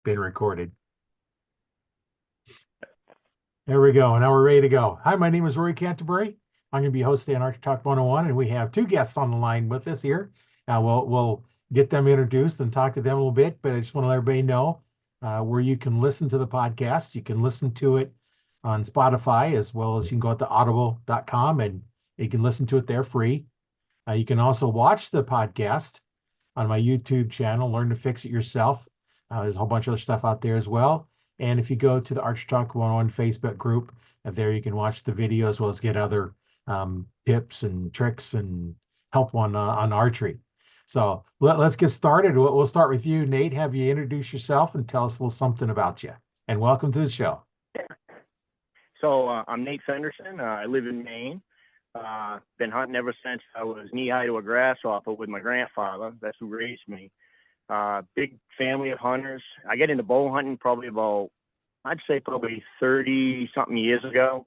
been recorded. There we go. Now we're ready to go. Hi, my name is Rory Canterbury. I'm going to be hosting Archery Talk 101, and we have two guests on the line with us here. We'll get them introduced and talk to them a little bit, but I just want to let everybody know where you can listen to the podcast. You can listen to it on Spotify, as well as you can go out to audible.com and you can listen to it there free. You can also watch the podcast on my YouTube channel, Learn to Fix It Yourself. There's a whole bunch of other stuff out there as well. And if you go to the Archery Talk 101 Facebook group, there you can watch the video as well as get other tips and tricks and help on archery. So let's get started. We'll start with you, Nate. Have you introduce yourself and tell us a little something about you. And welcome to the show. So I'm Nate Fenderson. I live in Maine. Been hunting ever since I was knee-high to a grasshopper with my grandfather. That's who raised me. Big family of hunters. I got into bow hunting probably 30-something years ago,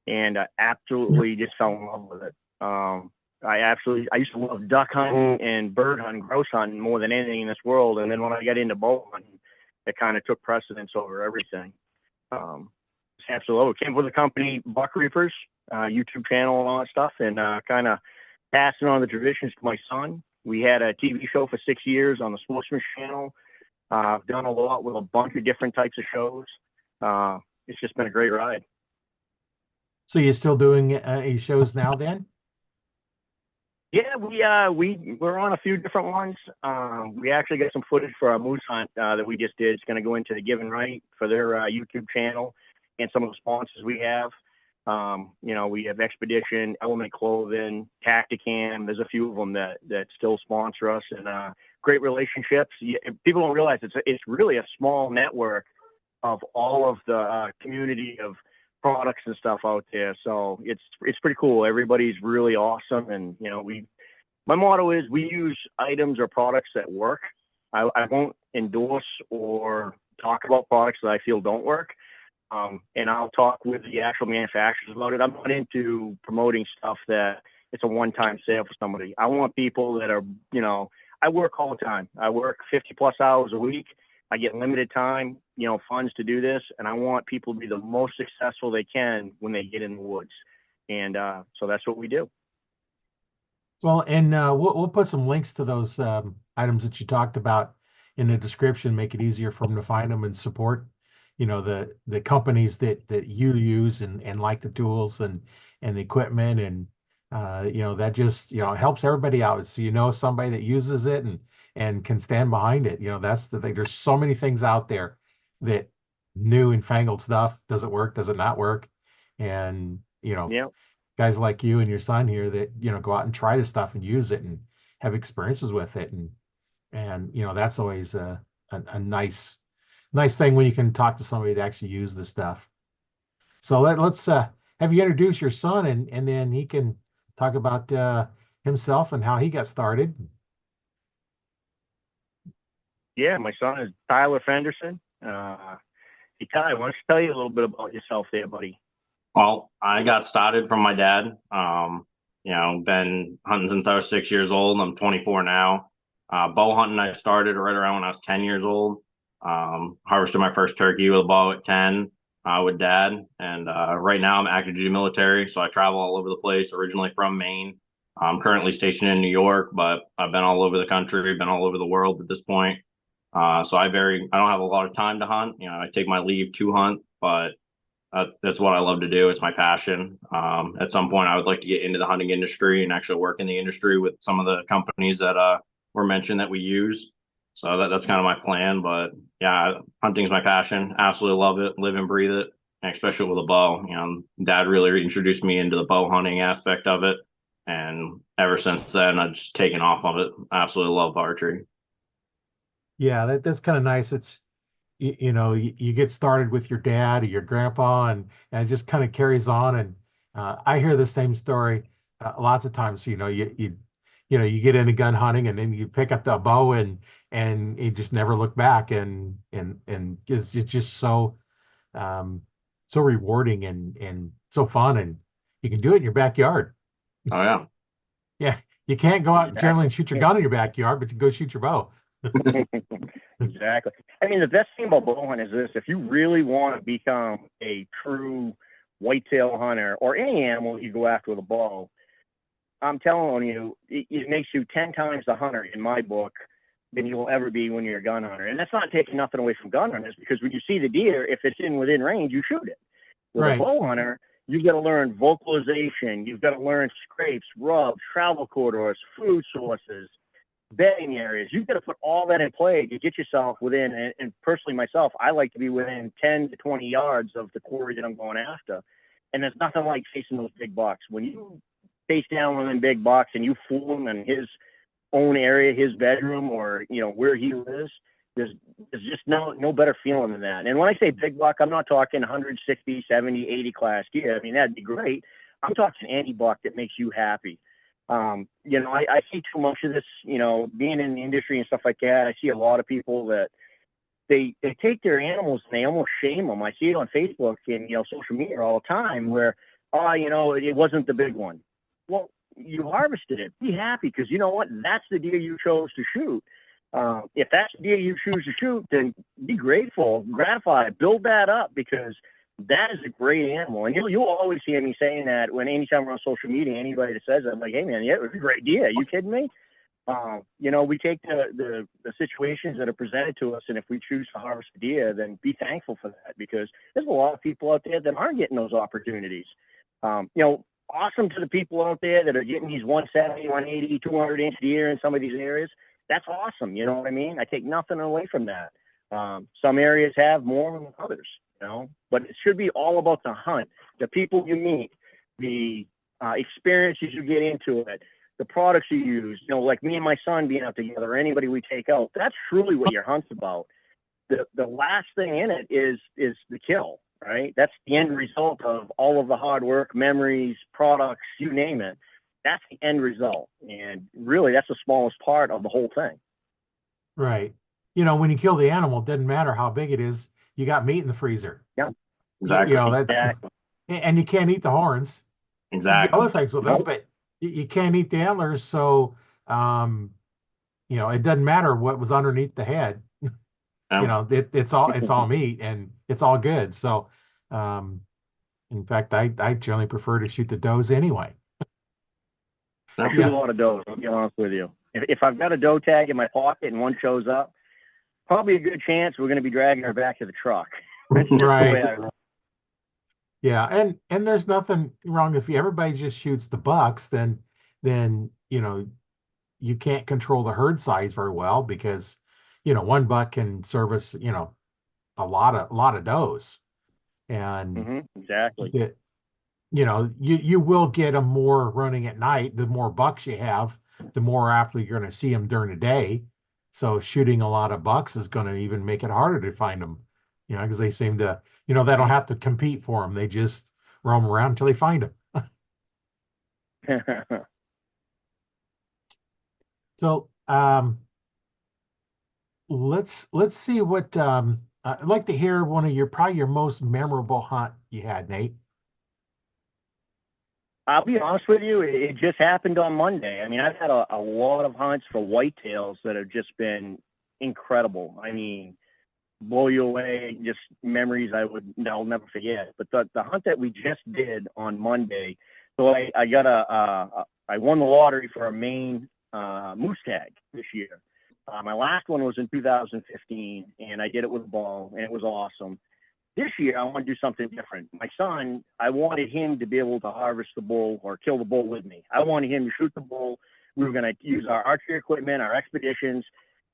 and I absolutely just fell in love with it. I used to love duck hunting and bird hunting, grouse hunting more than anything in this world. And then when I got into bow hunting, it kind of took precedence over everything. Absolutely. Came with the company Buck Reapers, YouTube channel and all that stuff, and kind of passing on the traditions to my son. We had a TV show for 6 years on the Sportsman channel. I've done a lot with a bunch of different types of shows. It's just been a great ride. So you're still doing shows now then? Yeah, we're on a few different ones. We actually got some footage for our moose hunt that we just did. It's going to go into the Give and Right for their YouTube channel and some of the sponsors we have. We have Expedition, Element Clothing, Tacticam. There's a few of them that still sponsor us, and great relationships. People don't realize it's really a small network of all of the community of products and stuff out there. So it's pretty cool. Everybody's really awesome, and my motto is we use items or products that work. I won't endorse or talk about products that I feel don't work. And I'll talk with the actual manufacturers about it. I'm not into promoting stuff that it's a one-time sale for somebody. I want people that are, I work all the time. I work 50 plus hours a week. I get limited time, funds to do this. And I want people to be the most successful they can when they get in the woods. And so that's what we do. Well, and we'll put some links to those items that you talked about in the description, make it easier for them to find them and support the companies that you use and like the tools and the equipment, and that just helps everybody out. So somebody that uses it and can stand behind it. That's the thing. There's so many things out there that new and fangled stuff does it not work, and guys like you and your son here that go out and try this stuff and use it and have experiences with it, and that's always a nice thing when you can talk to somebody to actually use the stuff. So let's have you introduce your son, and then he can talk about himself and how he got started. Yeah, my son is Tyler Fenderson. Hey, Ty, why don't you tell you a little bit about yourself there, buddy? Well, I got started from my dad. Been hunting since I was 6 years old. I'm 24 now. Bow hunting, I started right around when I was 10 years old. Harvested my first turkey with a bow at 10 with dad. And right now I'm active duty military, so I travel all over the place, originally from Maine. I'm currently stationed in New York, but I've been all over the country, been all over the world at this point. So I don't have a lot of time to hunt. I take my leave to hunt, but that's what I love to do. It's my passion. At some point I would like to get into the hunting industry and actually work in the industry with some of the companies that were mentioned that we use. So that's kind of my plan. But yeah, hunting is my passion. Absolutely love it. Live and breathe it. And especially with a bow. Dad really introduced me into the bow hunting aspect of it. And ever since then, I've just taken off of it. Absolutely love archery. Yeah, that's kind of nice. It's, you get started with your dad or your grandpa, and it just kind of carries on. And I hear the same story lots of times. You get into gun hunting, and then you pick up the bow, and you just never look back, and it's just so rewarding and so fun, and you can do it in your backyard. Oh yeah. Yeah, you can't go out generally and shoot your gun in your backyard, but you go shoot your bow. Exactly. I mean, the best thing about bow hunting is this: if you really want to become a true whitetail hunter or any animal you go after with a bow, I'm telling you, it makes you 10 times the hunter in my book than you will ever be when you're a gun hunter. And that's not taking nothing away from gun hunters, because when you see the deer, if it's within range, you shoot it. With a Right. bow hunter, you've got to learn vocalization. You've got to learn scrapes, rubs, travel corridors, food sources, bedding areas. You've got to put all that in play to get yourself within. And personally, myself, I like to be within 10 to 20 yards of the quarry that I'm going after. And there's nothing like chasing those big bucks. When you face down one of them big bucks and you fool him in his own area, his bedroom, or where he lives, there's just no better feeling than that. And when I say big buck, I'm not talking 160, 70, 80 class deer. I mean, that'd be great. I'm talking any buck that makes you happy. I see too much of this, being in the industry and stuff like that. I see a lot of people that they take their animals and they almost shame them. I see it on Facebook and, social media all the time where, it wasn't the big one. Well, you harvested it. Be happy, because you know what? That's the deer you chose to shoot. If that's the deer you choose to shoot, then be grateful, gratified, build that up, because that is a great animal. And you'll always hear me saying that anytime we're on social media, anybody that says it, I'm like, hey man, yeah, it was a great deer. Are you kidding me? We take the situations that are presented to us, and if we choose to harvest a deer, then be thankful for that, because there's a lot of people out there that aren't getting those opportunities. Awesome to the people out there that are getting these 170, 180, 200-inch deer in some of these areas. That's awesome. You know what I mean? I take nothing away from that. Some areas have more than others, but it should be all about the hunt, the people you meet, the experiences you get into it, the products you use, like me and my son being out together, or anybody we take out. That's truly what your hunt's about. The last thing in it is the kill, right? That's the end result of all of the hard work, memories, products, you name it. That's the end result. And really, that's the smallest part of the whole thing. Right. When you kill the animal, it doesn't matter how big it is. You got meat in the freezer. Yeah, Exactly. That, exactly. and you can't eat the horns. The Exactly. other things with them, but you can't eat the antlers. So, it doesn't matter what was underneath the head. Yeah. It's all meat and it's all good. So, in fact, I generally prefer to shoot the does anyway. I shoot a lot of does, I'll be honest with you. If I've got a doe tag in my pocket and one shows up, probably a good chance we're going to be dragging her back to the truck. Right. Yeah, and there's nothing wrong if everybody just shoots the bucks, then you can't control the herd size very well, because one buck can service a lot of does, and exactly. you will get them more running at night. The more bucks you have, the more aptly you're going to see them during the day. So shooting a lot of bucks is going to even make it harder to find them, because they seem to, they don't have to compete for them. They just roam around until they find them. So let's see what I'd like to hear one of probably your most memorable hunt you had, Nate. I'll be honest with you, it just happened on Monday. I mean, I've had a lot of hunts for whitetails that have just been incredible. I mean, blow you away, just memories I'll never forget. But the hunt that we just did on Monday, so I won the lottery for a Maine moose tag this year. My last one was in 2015, and I did it with a bow, and it was awesome. This year, I want to do something different. My son, I wanted him to be able to harvest the bull or kill the bull with me. I wanted him to shoot the bull. We were going to use our archery equipment, our expeditions.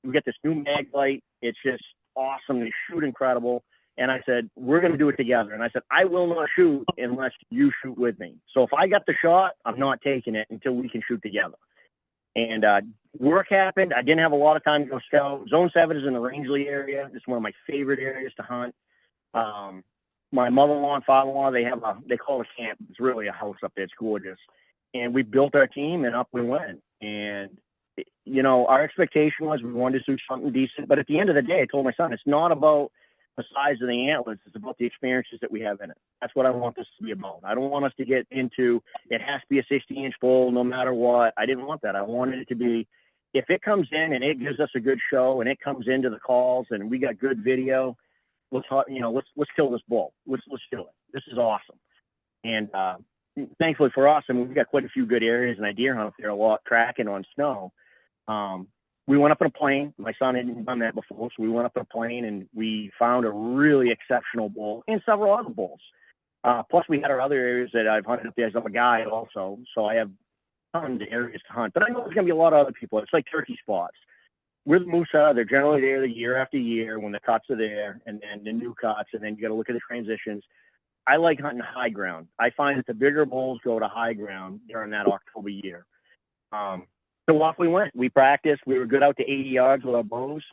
We get this new mag light. It's just awesome. They shoot incredible. And I said, we're going to do it together. And I said, I will not shoot unless you shoot with me. So if I got the shot, I'm not taking it until we can shoot together. And work happened. I didn't have a lot of time to go scout. Zone 7 is in the Rangeley area. It's one of my favorite areas to hunt. My mother-in-law and father-in-law, they call it a camp. It's really a house up there. It's gorgeous. And we built our team, and up we went. And, our expectation was we wanted to do something decent. But at the end of the day, I told my son, it's not about the size of the antlers. It's about the experiences that we have in it. That's what I want this to be about. I don't want us to get into, it has to be a 60-inch bull no matter what. I didn't want that. I wanted it to be if it comes in and it gives us a good show and it comes into the calls and we got good video, let's kill this bull. Let's do it. This is awesome. And thankfully for us, I mean, we've got quite a few good areas, and I deer hunt up there a lot, tracking on snow. We went up in a plane. My son hadn't done that before, so we went up in a plane and we found a really exceptional bull and several other bulls. Plus, we had our other areas that I've hunted up there as I'm a guide also, so I have tons of areas to hunt. But I know there's going to be a lot of other people. It's like turkey spots. Where the moose are, they're generally there the year after year when the cuts are there, and then the new cuts, and then you got to look at the transitions. I like hunting high ground. I find that the bigger bulls go to high ground during that October year. So off we went. We practiced. We were good out to 80 yards with our bows.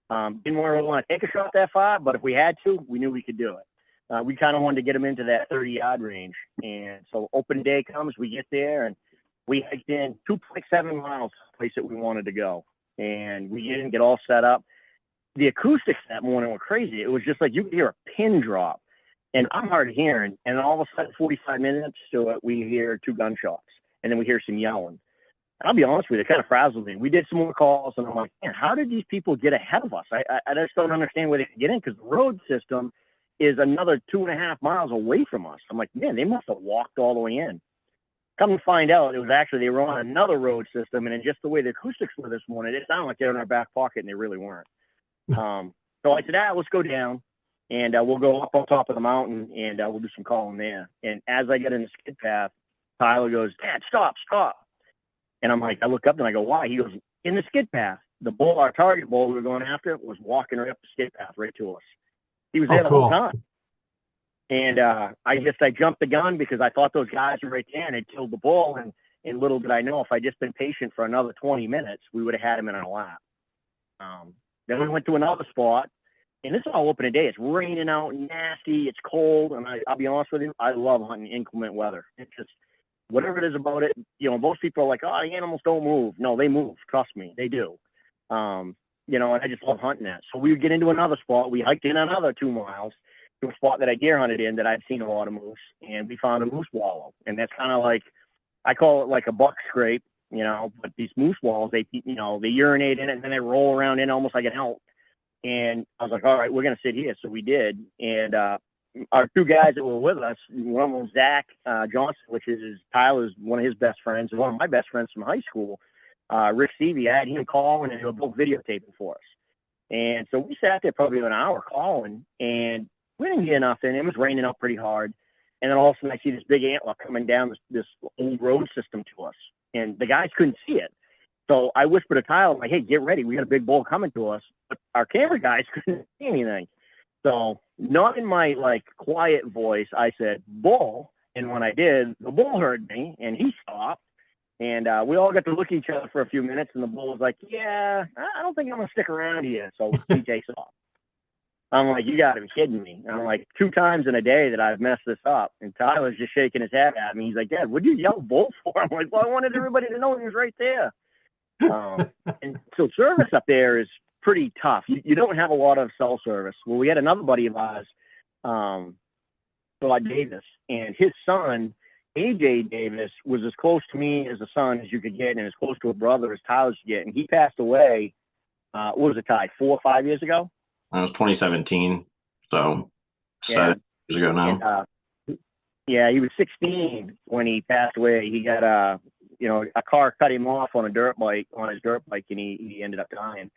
Didn't really want to take a shot that far, but if we had to, we knew we could do it. We kind of wanted to get them into that 30-yard range. And so open day comes, we get there, and we hiked in 2.7 miles to the place that we wanted to go. And we didn't get all set up. The acoustics that morning were crazy. It was just like you could hear a pin drop. And I'm hard of hearing. And all of a sudden, 45 minutes to it, we hear 2 gunshots. And then we hear some yelling. And I'll be honest with you, it kind of frazzled me. We did some more calls, and I'm like, man, how did these people get ahead of us? I just don't understand where they could get in, because the road system is another 2.5 miles away from us. I'm like, man, they must have walked all the way in. Come to find out, it was actually they were on another road system, and in just the way the acoustics were this morning, it sounded like they were in our back pocket, and they really weren't. So I said, let's go down, and we'll go up on top of the mountain, and we'll do some calling there. And as I get in the skid path, Tyler goes, Dad, stop. And I'm like, I look up and I go, why? He goes, in the skid path. The bull, our target bull we were going after, was walking right up the skid path right to us. He was there the whole time. And I jumped the gun because I thought those guys were right there and had killed the bull. And little did I know, if I'd just been patient for another 20 minutes, we would have had him in our lap. Then we went to another spot, and this is all open today. It's raining out, nasty, it's cold, and I'll be honest with you, I love hunting inclement weather. It's just, whatever it is about it, most people are like, oh, the animals don't move. No, they move. Trust me, they do. And I just love hunting that. So we would get into another spot. We hiked in another 2 miles to a spot that I deer hunted in that I'd seen a lot of moose, and we found a moose wallow. And that's kind of like, I call it like a buck scrape, but these moose wallows, they urinate in it, and then they roll around in almost like an elk. And I was like, all right, we're going to sit here. So we did. And our 2 guys that were with us, one of them was Zach Johnson, which is Tyler's one of his best friends, and one of my best friends from high school, Rick Seavey. I had him calling, and they were both videotaping for us. And so we sat there probably an hour calling, and we didn't get nothing. It was raining out pretty hard. And then all of a sudden I see this big antler coming down this old road system to us, and the guys couldn't see it. So I whispered to Tyler, like, hey, get ready. We got a big bull coming to us. But our camera guys couldn't see anything. So not in my quiet voice, I said, bull. And when I did, the bull heard me and he stopped. And we all got to look at each other for a few minutes. And the bull was like, yeah, I don't think I'm going to stick around here. So he takes off. I'm like, you got to be kidding me. And I'm like, 2 times in a day that I've messed this up. And Tyler's just shaking his head at me. He's like, Dad, what'd you yell bull for? I'm like, well, I wanted everybody to know he was right there. And so service up there is pretty tough. You don't have a lot of cell service. Well, we had another buddy of ours, Todd Davis, and his son, AJ Davis, was as close to me as a son as you could get, and as close to a brother as Tyler could get. And he passed away, what was it, Ty, 4 or 5 years ago? That was 2017, so 7 years ago now. And, he was 16 when he passed away. He got a car cut him off on his dirt bike, and he ended up dying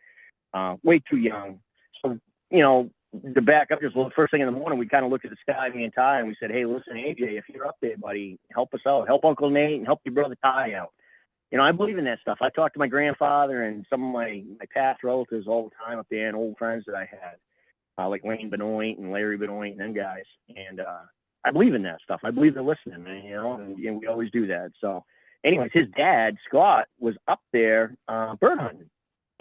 way too young. So, to back up just a little, first thing in the morning, we kind of looked at the sky, me and Ty, and we said, hey, listen, AJ, if you're up there, buddy, help us out. Help Uncle Nate and help your brother Ty out. I believe in that stuff. I talked to my grandfather and some of my past relatives all the time up there, and old friends that I had, like Wayne Benoit and Larry Benoit and them guys. And I believe in that stuff. I believe they're listening, and we always do that. So anyways, his dad, Scott, was up there bird hunting.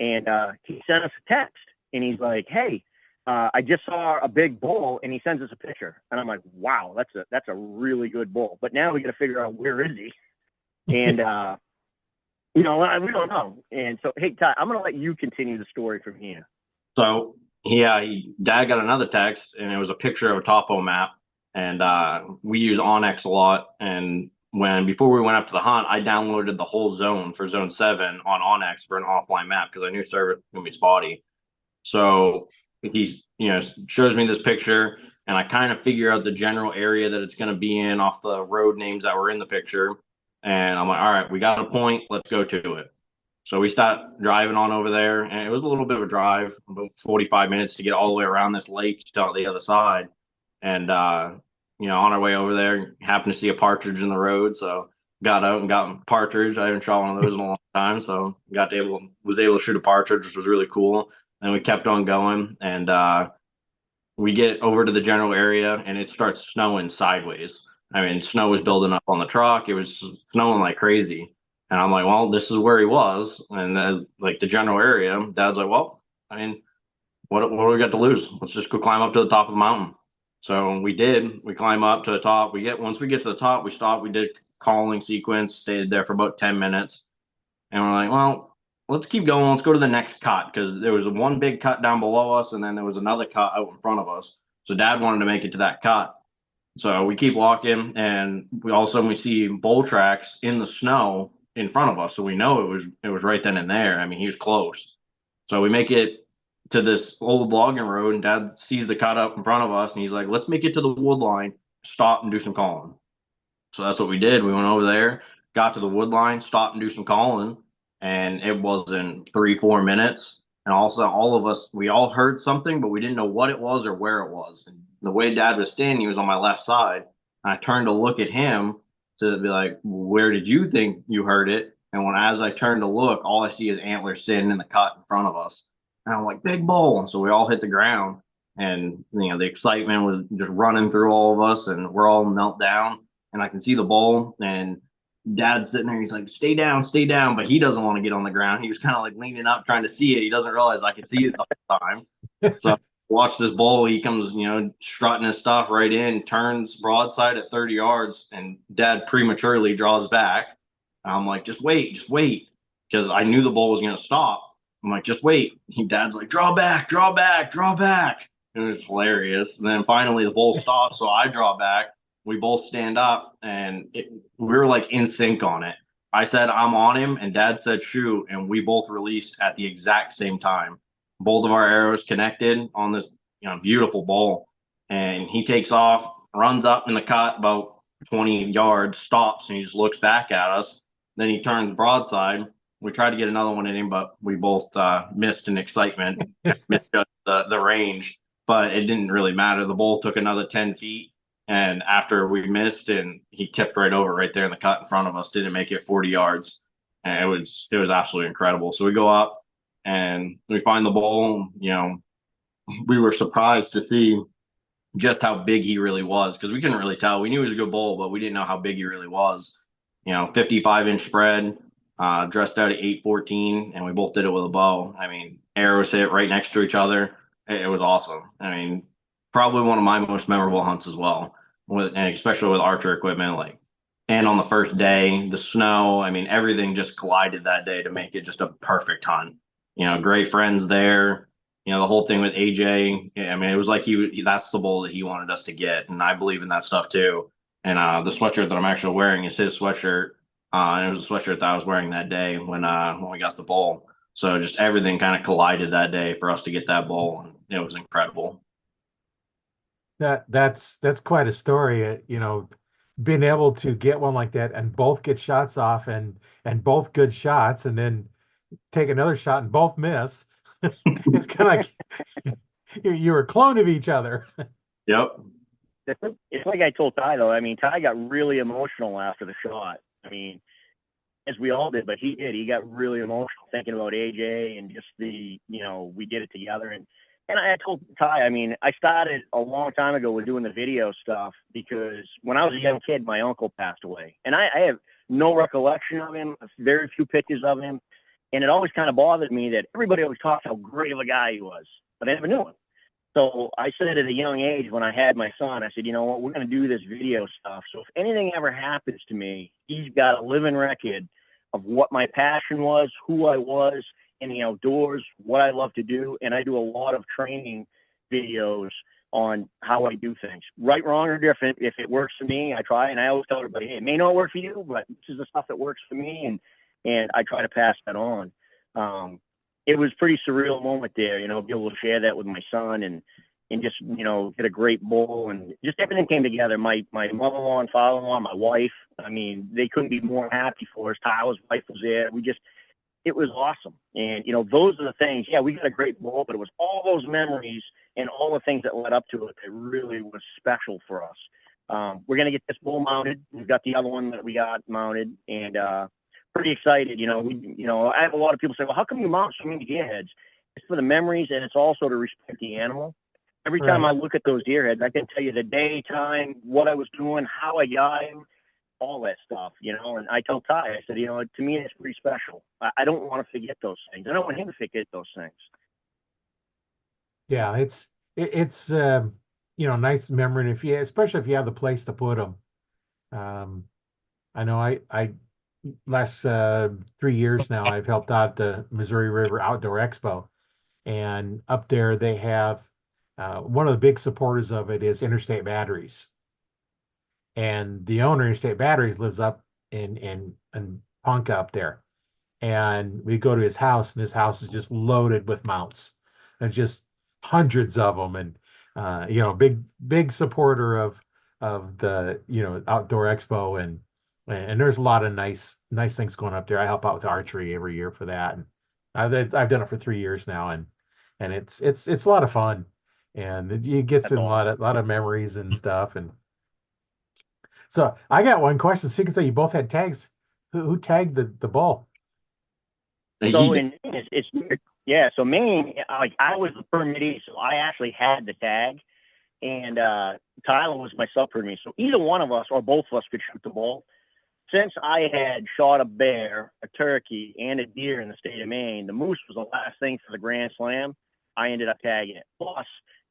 And he sent us a text, and he's like, hey, I just saw a big bull, and he sends us a picture. And I'm like, wow, that's a really good bull. But now we got to figure out, where is he? And, we don't know. And so, hey, Ty, I'm going to let you continue the story from here. So, Dad got another text, and it was a picture of a topo map. And we use Onyx a lot. And when before we went up to the hunt, I downloaded the whole zone for Zone 7 on Onyx for an offline map because I knew service was gonna be spotty. So he's, shows me this picture, and I kind of figure out the general area that it's going to be in off the road names that were in the picture. And I'm like, all right, we got a point. Let's go to it. So we start driving on over there, and it was a little bit of a drive, about 45 minutes to get all the way around this lake to the other side. And, on our way over there, happened to see a partridge in the road. So got out and got a partridge. I haven't shot one of those in a long time. So was able to shoot a partridge, which was really cool. And we kept on going, and we get over to the general area, and it starts snowing sideways. I mean, snow was building up on the truck. It was snowing like crazy. And I'm like, well, this is where he was. And then, like, the general area, Dad's like, well, I mean, what do we got to lose? Let's just go climb up to the top of the mountain. So we did. We climb up to the top. Once we get to the top, we stop. We did calling sequence, stayed there for about 10 minutes. And we're like, well, let's keep going. Let's go to the next cut because there was one big cut down below us, and then there was another cut out in front of us. So Dad wanted to make it to that cut. So we keep walking, and all of a sudden we see bull tracks in the snow in front of us. So we know it was right then and there. I mean, he was close. So we make it to this old logging road, and Dad sees the cut up in front of us, and he's like, let's make it to the wood line, stop and do some calling. So that's what we did. We went over there, got to the wood line, stopped and do some calling, and it was in 3, 4 minutes. And also, all of us, we all heard something, but we didn't know what it was or where it was. And the way Dad was standing, he was on my left side. And I turned to look at him to be like, "Where did you think you heard it?" And as I turned to look, all I see is antlers sitting in the cut in front of us. And I'm like, "Big bull!" And so we all hit the ground, and the excitement was just running through all of us, and we're all knelt down and I can see the bull, and Dad's sitting there. He's like, stay down. But he doesn't want to get on the ground. He was kind of like leaning up, trying to see it. He doesn't realize I can see it the whole time. So watch this bull. He comes, strutting his stuff right in, turns broadside at 30 yards, and Dad prematurely draws back. I'm like, just wait. Because I knew the bull was going to stop. I'm like, just wait. Dad's like, draw back. It was hilarious. And then finally the bull stops. So I draw back. We both stand up, and we were like in sync on it. I said, I'm on him, and Dad said, shoot. And we both released at the exact same time. Both of our arrows connected on this, beautiful bull. And he takes off, runs up in the cut about 20 yards, stops, and he just looks back at us. Then he turns broadside. We tried to get another one in him, but we both missed in excitement, missed the range. But it didn't really matter. The bull took another 10 feet. And after we missed, and he tipped right over right there in the cut in front of us, didn't make it 40 yards. And it was absolutely incredible. So we go up and we find the bull. We were surprised to see just how big he really was because we couldn't really tell. We knew he was a good bull, but we didn't know how big he really was. 55-inch spread, dressed out at 814, and we both did it with a bow. I mean, arrows hit right next to each other. It was awesome. I mean, probably one of my most memorable hunts as well, and especially with archer equipment. And on the first day, the snow, I mean, everything just collided that day to make it just a perfect hunt. Great friends there. The whole thing with AJ, I mean, it was like that's the bull that he wanted us to get, and I believe in that stuff too. And the sweatshirt that I'm actually wearing is his sweatshirt, and it was a sweatshirt that I was wearing that day when we got the bull. So just everything kind of collided that day for us to get that bull, and it was incredible. That's quite a story. Being able to get one like that and both get shots off and both good shots, and then take another shot and both miss. It's kind of like you're a clone of each other. Yep. It's like I told Ty, though. I mean, Ty got really emotional after the shot. I mean, as we all did, but he did. He got really emotional thinking about AJ and just we did it together. And I told Ty, I mean, I started a long time ago with doing the video stuff because when I was a young kid, my uncle passed away. And I have no recollection of him, very few pictures of him. And it always kind of bothered me that everybody always talked how great of a guy he was, but I never knew him. So I said at a young age when I had my son, I said, you know what, we're going to do this video stuff. So if anything ever happens to me, he's got a living record of what my passion was, who I was in the outdoors, what I love to do. And I do a lot of training videos on how I do things. Right, wrong, or different. If it works for me, I try, and I always tell everybody, hey, it may not work for you, but this is the stuff that works for me, and I try to pass that on. It was a pretty surreal moment there, be able to share that with my son and just, get a great bull, and just everything came together. My mother-in-law and father-in-law, my wife, I mean, they couldn't be more happy for us. Tyler's wife was there. It was awesome. And, those are the things. Yeah, we got a great bull, but it was all those memories and all the things that led up to it that really was special for us. We're going to get this bull mounted. We've got the other one that we got mounted, and pretty excited. I have a lot of people say, well, how come you mount so many deer heads? It's for the memories, and it's also to respect the animal. Every time I look at those deer heads, I can tell you the day, time, what I was doing, how I got him, all that stuff, and I tell Ty, I said, to me, it's pretty special. I don't want to forget those things. I don't want him to forget those things. Yeah, it's nice memory. And especially if you have the place to put them. I know I last 3 years now, I've helped out the Missouri River Outdoor Expo, and up there they have one of the big supporters of it is Interstate Batteries, and the owner of Interstate Batteries lives up in Ponca up there, and we go to his house, and his house is just loaded with mounts, and just hundreds of them, and big supporter of the outdoor expo, and there's a lot of nice things going up there. I help out with archery every year for that, and I've done it for 3 years now, and it's a lot of fun, and it gets That's in a all. lot of memories and stuff. And so I got one question. So you can say you both had tags. Who tagged the bull? So He in Maine, it's weird. Yeah, so Maine, like I was the permittee, so I actually had the tag, and Tyler was my sub permittee. So either one of us or both of us could shoot the bull. Since I had shot a bear, a turkey, and a deer in the state of Maine, the moose was the last thing for the Grand Slam. I ended up tagging it. Plus,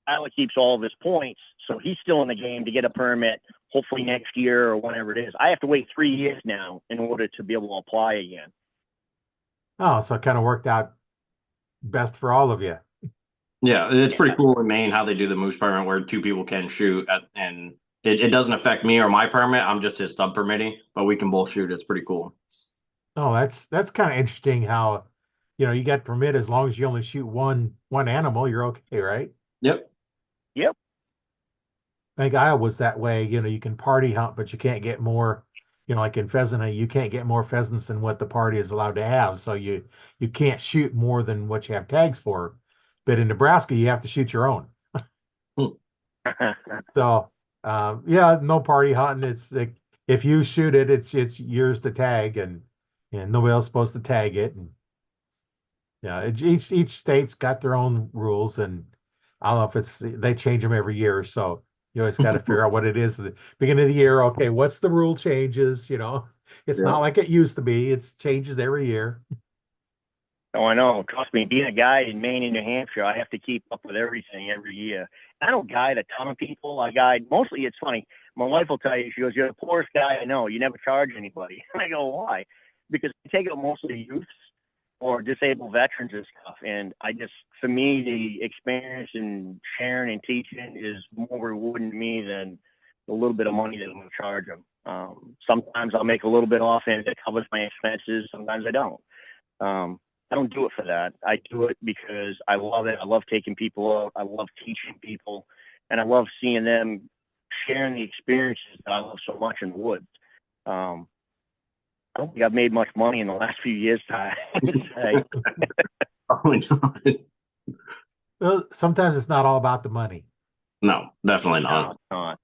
Tyler keeps all of his points, so he's still in the game to get a permit, hopefully next year or whenever it is. I have to wait 3 years now in order to be able to apply again. Oh, so it kind of worked out best for all of you. Yeah, it's pretty Yeah, cool in Maine how they do the moose permit where two people can shoot and it doesn't affect me or my permit. I'm just his sub permitting, but we can both shoot. It's pretty cool. Oh, that's kind of interesting how, you get permit as long as you only shoot one animal, you're okay, right? Yep. yep. I think Iowa was that way. You can party hunt, but you can't get more, like in pheasant hunting, you can't get more pheasants than what the party is allowed to have. So you can't shoot more than what you have tags for. But in Nebraska, you have to shoot your own. Hmm. So yeah, no party hunting. It's like if you shoot it, it's yours to tag, and nobody else is supposed to tag it. And yeah, each state's got their own rules, and I don't know if they change them every year. So you always got to figure out what it is at the beginning of the year. Okay, what's the rule changes? It's not Yep. like it used to be. It's changes every year. Oh, I know. Trust me, being a guide in Maine and New Hampshire, I have to keep up with everything every year. I don't guide a ton of people. I guide mostly. It's funny. My wife will tell you. She goes, "You're the poorest guy I know. You never charge anybody." And I go, "Why?" Because I take out mostly youths or disabled veterans and stuff. And for me, the experience and sharing and teaching is more rewarding to me than the little bit of money that I'm going to charge them. Sometimes I'll make a little bit off and it covers my expenses. Sometimes I don't. I don't do it for that. I do it because I love it. I love taking people out. I love teaching people, and I love seeing them sharing the experiences that I love so much in the woods. Um, I don't think I've made much money in the last few years, Ty. Probably not. Well, sometimes it's not all about the money. No, definitely No, not. it's not.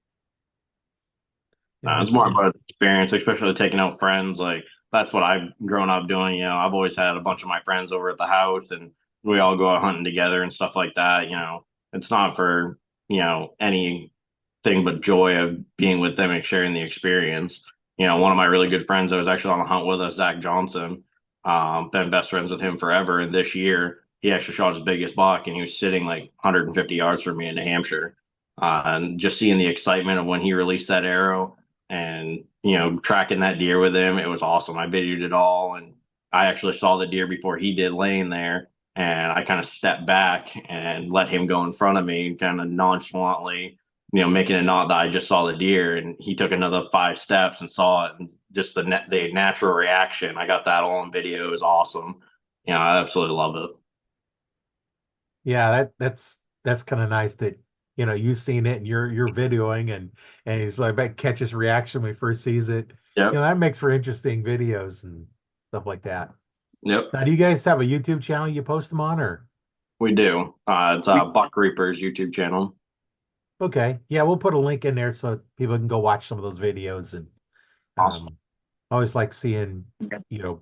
It's more about experience, especially taking out friends. Like that's what I've grown up doing. I've always had a bunch of my friends over at the house, and we all go out hunting together and stuff like that. It's not for anything but joy of being with them and sharing the experience. One of my really good friends that was actually on the hunt with us, Zach Johnson, been best friends with him forever. And this year, he actually shot his biggest buck, and he was sitting like 150 yards from me in New Hampshire. And just seeing the excitement of when he released that arrow and tracking that deer with him, it was awesome. I videoed it all, and I actually saw the deer before he did laying there, and I kind of stepped back and let him go in front of me, kind of nonchalantly, making it not that I just saw the deer. And he took another 5 steps and saw it, and just the natural reaction. I got that all on video. It was awesome. I absolutely love it. Yeah, that's kind of nice that you've seen it and you're videoing and he's like bet catch his reaction when he first sees it. Yep. That makes for interesting videos and stuff like that. Yep. Now, do you guys have a YouTube channel you post them on or? We do. It's We Buck Reaper's YouTube channel. Okay, yeah, we'll put a link in there so people can go watch some of those videos and Awesome. I always like seeing yeah, you know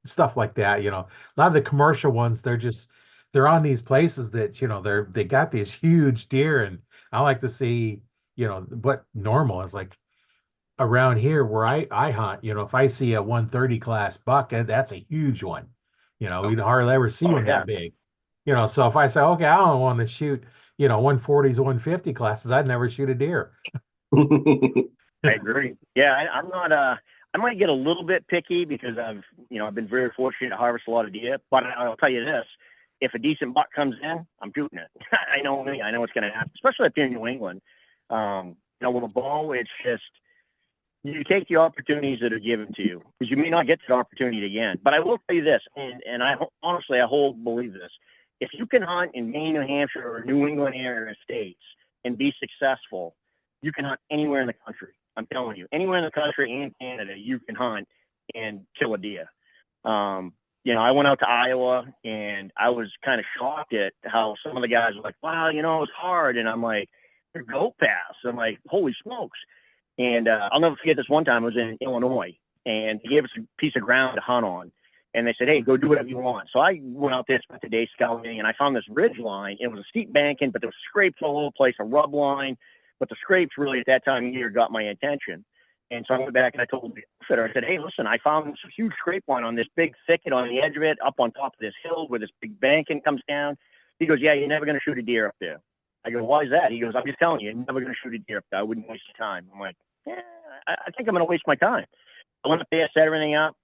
stuff like that. A lot of the commercial ones they're on these places that they got these huge deer and I like to see what normal is like around here where I hunt. If I see a 130 class buck, that's a huge one. We hardly ever see oh one yeah, that big. So if I say, okay, I don't want to shoot 140s 150 classes, I'd never shoot a deer. I agree. Yeah, I'm not. I might get a little bit picky because I've been very fortunate to harvest a lot of deer. But I'll tell you this: if a decent buck comes in, I'm shooting it. I know me. I know what's going to happen, especially up here in New England. With a bow, it's just you take the opportunities that are given to you because you may not get that opportunity again. But I will tell you this, and I honestly I hold believe this: if you can hunt in Maine, New Hampshire, or New England area states and be successful, you can hunt anywhere in the country. I'm telling you, anywhere in the country and Canada, you can hunt and kill a deer. I went out to Iowa and I was kind of shocked at how some of the guys were like, wow, it's hard. And I'm like, they're goat paths. I'm like, holy smokes. And I'll never forget this one time. I was in Illinois and they gave us a piece of ground to hunt on. And they said, hey, go do whatever you want. So I went out there, spent the day scouting, and I found this ridge line. It was a steep banking, but there was scrapes all over the place, a rub line. But the scrapes really at that time of year got my attention. And so I went back and I told the outfitter, I said, hey, listen, I found this huge scrape line on this big thicket on the edge of it, up on top of this hill where this big banking comes down. He goes, yeah, you're never going to shoot a deer up there. I go, why is that? He goes, I'm just telling you, you're never going to shoot a deer up there. I wouldn't waste your time. I'm like, yeah, I think I'm going to waste my time. I went up there, set everything up.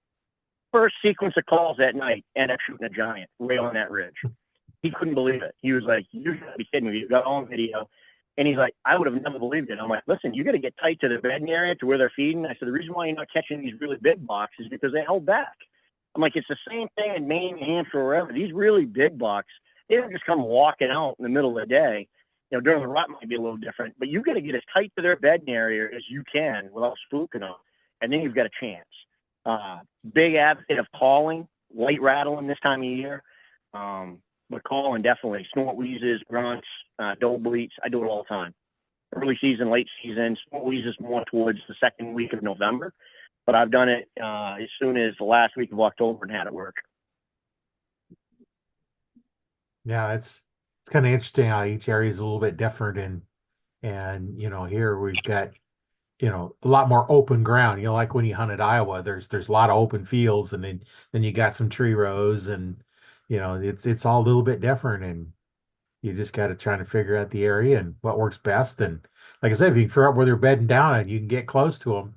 First sequence of calls that night, ended up shooting a giant right on that ridge. He couldn't believe it. He was like, you gotta be kidding me. You got on video. And he's like, I would have never believed it. I'm like, listen, you got to get tight to the bedding area to where they're feeding. I said, the reason why you're not catching these really big bucks is because they held back. I'm like, it's the same thing in Maine, New Hampshire, or wherever. These really big bucks, they don't just come walking out in the middle of the day. During the rut might be a little different, but you got to get as tight to their bedding area as you can without spooking them. And then you've got a chance. Big advocate of calling, light rattling this time of year. But calling definitely snort wheezes, grunts, doe bleats. I do it all the time. Early season, late season. Snort wheezes more towards the second week of November, but I've done it as soon as the last week of October and had it work. Yeah, it's kind of interesting how each area is a little bit different and here we've got a lot more open ground. Like when you hunt at Iowa, there's a lot of open fields, and then you got some tree rows, and it's all a little bit different, and you just got to try to figure out the area and what works best. And like I said, if you can figure out where they're bedding down and you can get close to them,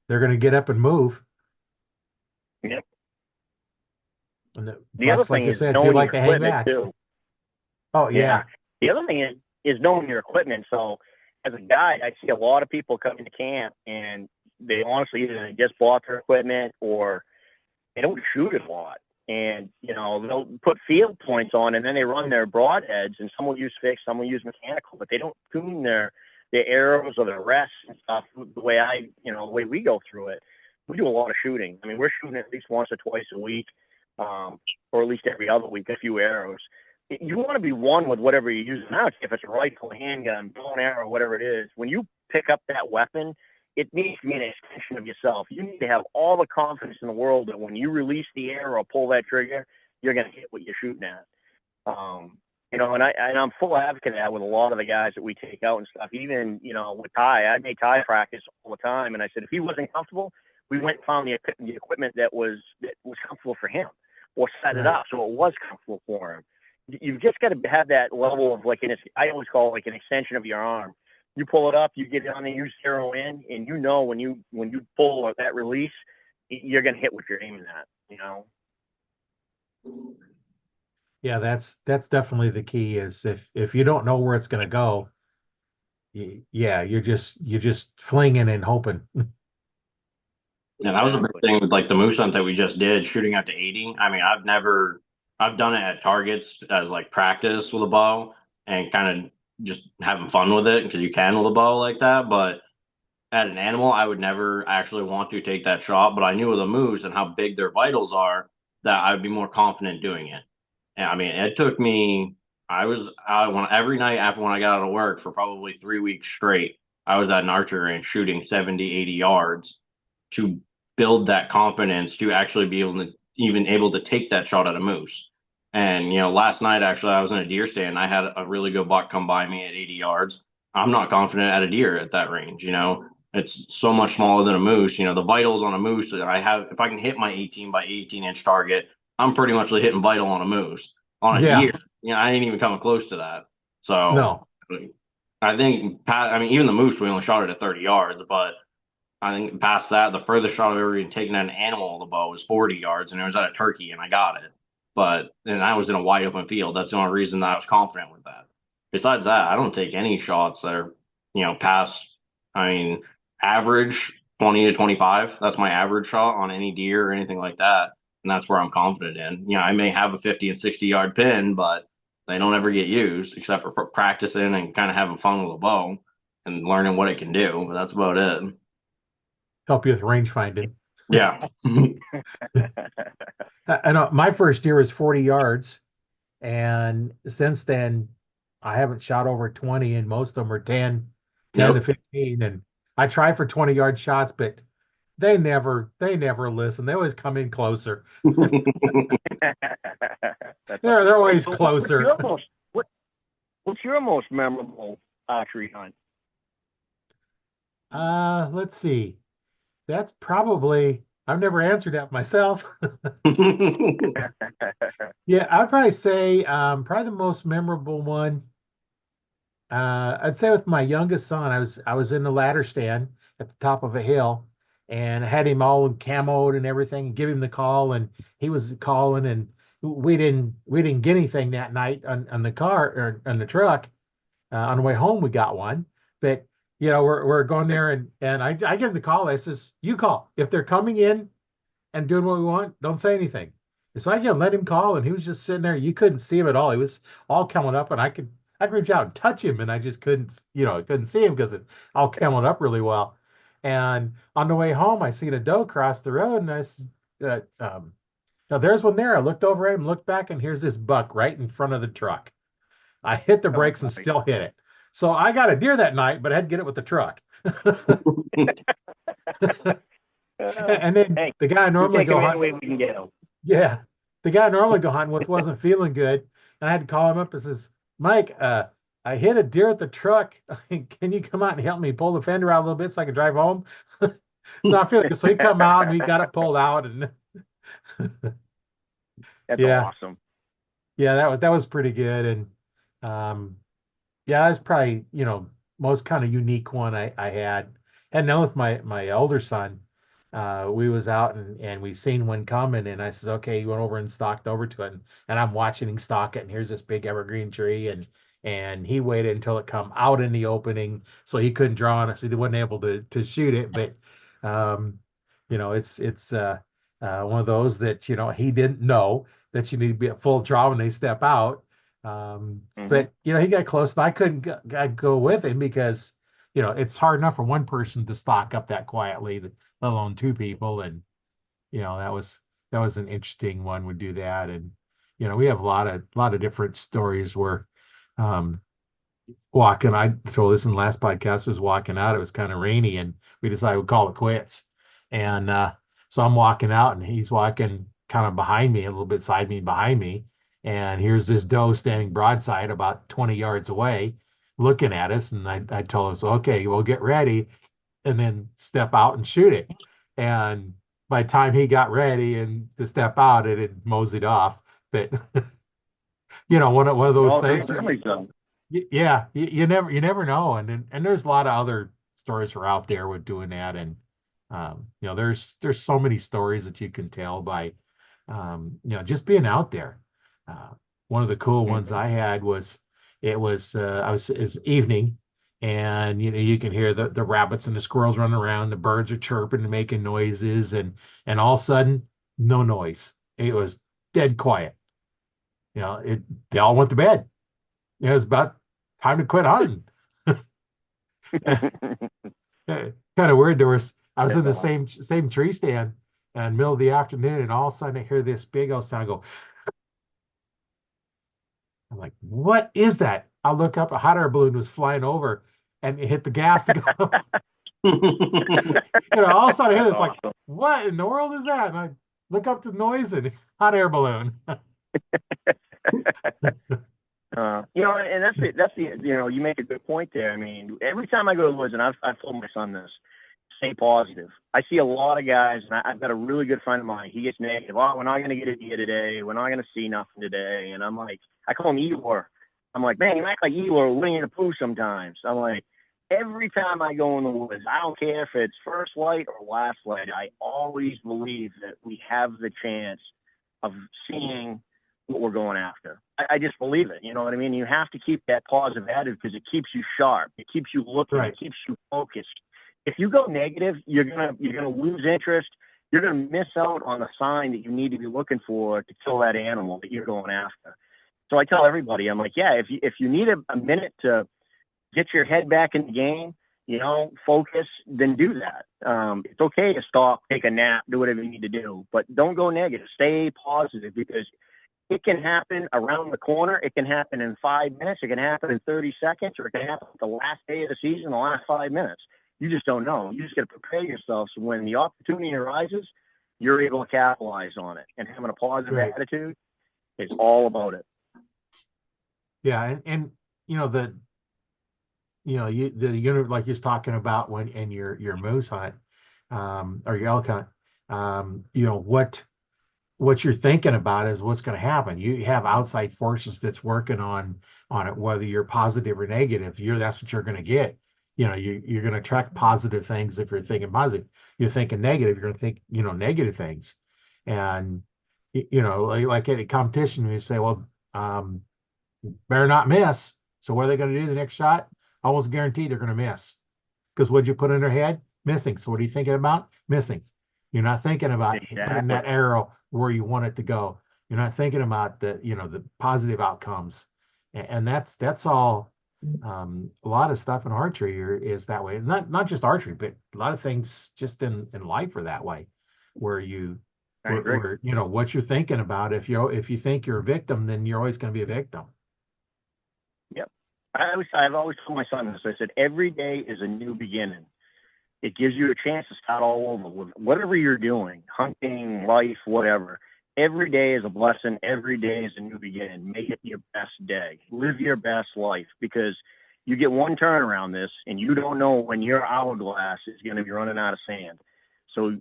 they're going to get up and move. Yep. And the The other bucks, like thing I is said, do knowing like your to hang equipment back. too. Oh Yeah. yeah, The other thing is knowing your equipment. So as a guide, I see a lot of people coming to camp and they honestly either just bought their equipment or they don't shoot it a lot. And, they'll put field points on and then they run their broadheads and some will use fixed, some will use mechanical, but they don't tune their arrows or their rests and stuff the way the way we go through it. We do a lot of shooting. I mean, we're shooting at least once or twice a week, or at least every other week, a few arrows. You want to be one with whatever you're using. Now, if it's a rifle, a handgun, bow and arrow, whatever it is, when you pick up that weapon, it needs to be an extension of yourself. You need to have all the confidence in the world that when you release the arrow or pull that trigger, you're going to hit what you're shooting at. And I'm full advocate of that with a lot of the guys that we take out and stuff. Even, with Ty, I made Ty practice all the time. And I said, if he wasn't comfortable, we went and found the equipment that was comfortable for him or set it right. up so it was comfortable for him. You've just got to have that level of I always call it like an extension of your arm. You pull it up, you get it on the use zero in, and when you pull that release, you're going to hit what you're aiming at. Yeah, that's definitely the key is if you don't know where it's going to go, yeah, you're just flinging and hoping. Yeah, that was a big Exactly. thing with like the moose hunt that we just did, shooting out to 80. I mean, I've done it at targets as like practice with a bow and kind of just having fun with it because you can with a bow like that. But at an animal, I would never actually want to take that shot. But I knew with a moose and how big their vitals are that I would be more confident doing it. And I mean, it took me, I was out when every night after when I got out of work for probably 3 weeks straight, I was at an archery range shooting 70, 80 yards to build that confidence to actually be able to even able to take that shot at a moose. And last night actually I was in a deer stand. I had a really good buck come by me at 80 yards. I'm not confident at a deer at that range. It's so much smaller than a moose. The vitals on a moose that I have, if I can hit my 18 by 18-inch target, I'm pretty much hitting vital on a moose. On a Yeah, deer, I ain't even coming close to that. So no. I think, I mean, even the moose, we only shot it at 30 yards, but I think past that, the furthest shot I've ever even taken at an animal with a bow was 40 yards, and it was at a turkey, and I got it. And I was in a wide open field. That's the only reason that I was confident with that. Besides that, I don't take any shots that are, past, I mean, average 20 to 25. That's my average shot on any deer or anything like that. And that's where I'm confident in. I may have a 50 and 60-yard pin, but they don't ever get used except for practicing and kind of having fun with a bow and learning what it can do. But that's about it. Help you with range finding. Yeah. I know my first year was 40 yards, and since then I haven't shot over 20, and most of them are 10 to Yep. 15. And I try for 20-yard shots, but they never listen. They always come in closer. That's all. They're Hey, always so what's closer. your most what's your most memorable archery hunt? Let's see. That's probably I've never answered that myself. Yeah, I'd probably say probably the most memorable one. I'd say with my youngest son, I was in the ladder stand at the top of a hill, and I had him all camoed and everything, and give him the call, and he was calling, and we didn't get anything that night on the car or on the truck. On the way home, we got one, but we're going there, and I give him the call. I says, "You call if they're coming in and doing what we want. Don't say anything." It's like, yeah, let him call, and he was just sitting there. You couldn't see him at all. He was all coming up, and I could reach out and touch him, and I just couldn't see him because it all coming up really well. And on the way home, I seen a doe cross the road, and I said, now there's one there. I looked over at him, looked back, and here's this buck right in front of the truck. I hit the Oh, brakes and nice. still hit it. So I got a deer that night, but I had to get it with the truck. And then Hey, the guy I we normally take them go any hunt. way we can get them. Yeah. The guy I normally go hunting with wasn't feeling good. And I had to call him up and says, Mike, I hit a deer at the truck. Can you come out and help me pull the fender out a little bit so I can drive home? Not feeling good. So he come out and we got it pulled out, and That's yeah, awesome. yeah, that was pretty good. And yeah, that's probably, most kind of unique one I had. And now with my older son, we was out and we seen one coming, and I says, okay, he went over and stalked over to it, and I'm watching him stalk it, and here's this big evergreen tree, and he waited until it come out in the opening so he couldn't draw on it, so he wasn't able to shoot it. But it's one of those that he didn't know that you need to be at full draw when they step out. Hmm. But he got close, and I couldn't go with him because it's hard enough for one person to stalk up that quietly, let alone two people. And that was an interesting one. We do that, and we have a lot of different stories where um, walking. I told this in the last podcast. Was walking out. It was kind of rainy, and we decided we'd call it quits. And so I'm walking out, and he's walking kind of behind me, a little bit side me, behind me. And here's this doe standing broadside about 20 yards away, looking at us. And I told him, so okay, we'll get ready, and then step out and shoot it. And by the time he got ready and to step out, it had moseyed off. But one of those All three things. families done. Yeah, you never know, and there's a lot of other stories are out there with doing that, and there's so many stories that you can tell by just being out there. Uh, one of the cool ones Mm-hmm. I had was it's evening, and you can hear the rabbits and the squirrels running around, the birds are chirping and making noises, and all of a sudden no noise. It was dead quiet. They all went to bed. It was about time to quit hunting. Kind of weird. I was in the Yeah. same tree stand in middle of the afternoon, and all of a sudden I hear this big old sound go. I'm like, what is that? I look up, a hot air balloon was flying over and it hit the gas to go. All of a sudden I hear That's this like, awesome. what in the world is that? And I look up the noise and hot air balloon. And you make a good point there. I mean, every time I go to the woods, and I've told my son this, stay positive. I see a lot of guys, and I've got a really good friend of mine. He gets negative. Oh, we're not going to get a deer today. We're not going to see nothing today. And I'm like, I call him Eeyore. I'm like, man, you act like Eeyore, Winnie the Pooh sometimes. I'm like, every time I go in the woods, I don't care if it's first light or last light, I always believe that we have the chance of seeing what we're going after. I just believe it. You know what I mean? You have to keep that positive attitude because it keeps you sharp. It keeps you looking. Right. It keeps you focused. If you go negative, you're gonna lose interest. You're gonna miss out on the sign that you need to be looking for to kill that animal that you're going after. So I tell everybody, I'm like, yeah, if you need a minute to get your head back in the game, focus, then do that. It's okay to stop, take a nap, do whatever you need to do, but don't go negative. Stay positive because it can happen around the corner. It can happen in 5 minutes. It can happen in 30 seconds, or it can happen the last day of the season, the last 5 minutes. You just don't know. You just got to prepare yourself so when the opportunity arises, you're able to capitalize on it. And having a positive Right. attitude is all about it. Yeah. And the unit like you're talking about when in your moose hunt, or your elk hunt, what you're thinking about is what's going to happen. You have outside forces that's working on it, whether you're positive or negative. That's what you're going to get. You're going to attract positive things if you're thinking positive. You're thinking negative, you're going to think negative things. And like at a competition, you say, well, better not miss. So what are they going to do the next shot? Almost guaranteed they're going to miss. Because what'd you put in their head? Missing. So what are you thinking about? Missing. You're not thinking about putting Exactly. that arrow where you want it to go. You're not thinking about the positive outcomes. And that's all. A lot of stuff in archery is that way. Not just archery, but a lot of things just in life are that way, where I agree. what you're thinking about. If you think you're a victim, then you're always going to be a victim. Yep. I've always told my son this. I said, every day is a new beginning. It gives you a chance to start all over with whatever you're doing, hunting, life, whatever. Every day is a blessing. Every day is a new beginning. Make it your best day. Live your best life because you get one turn around this and you don't know when your hourglass is going to be running out of sand. So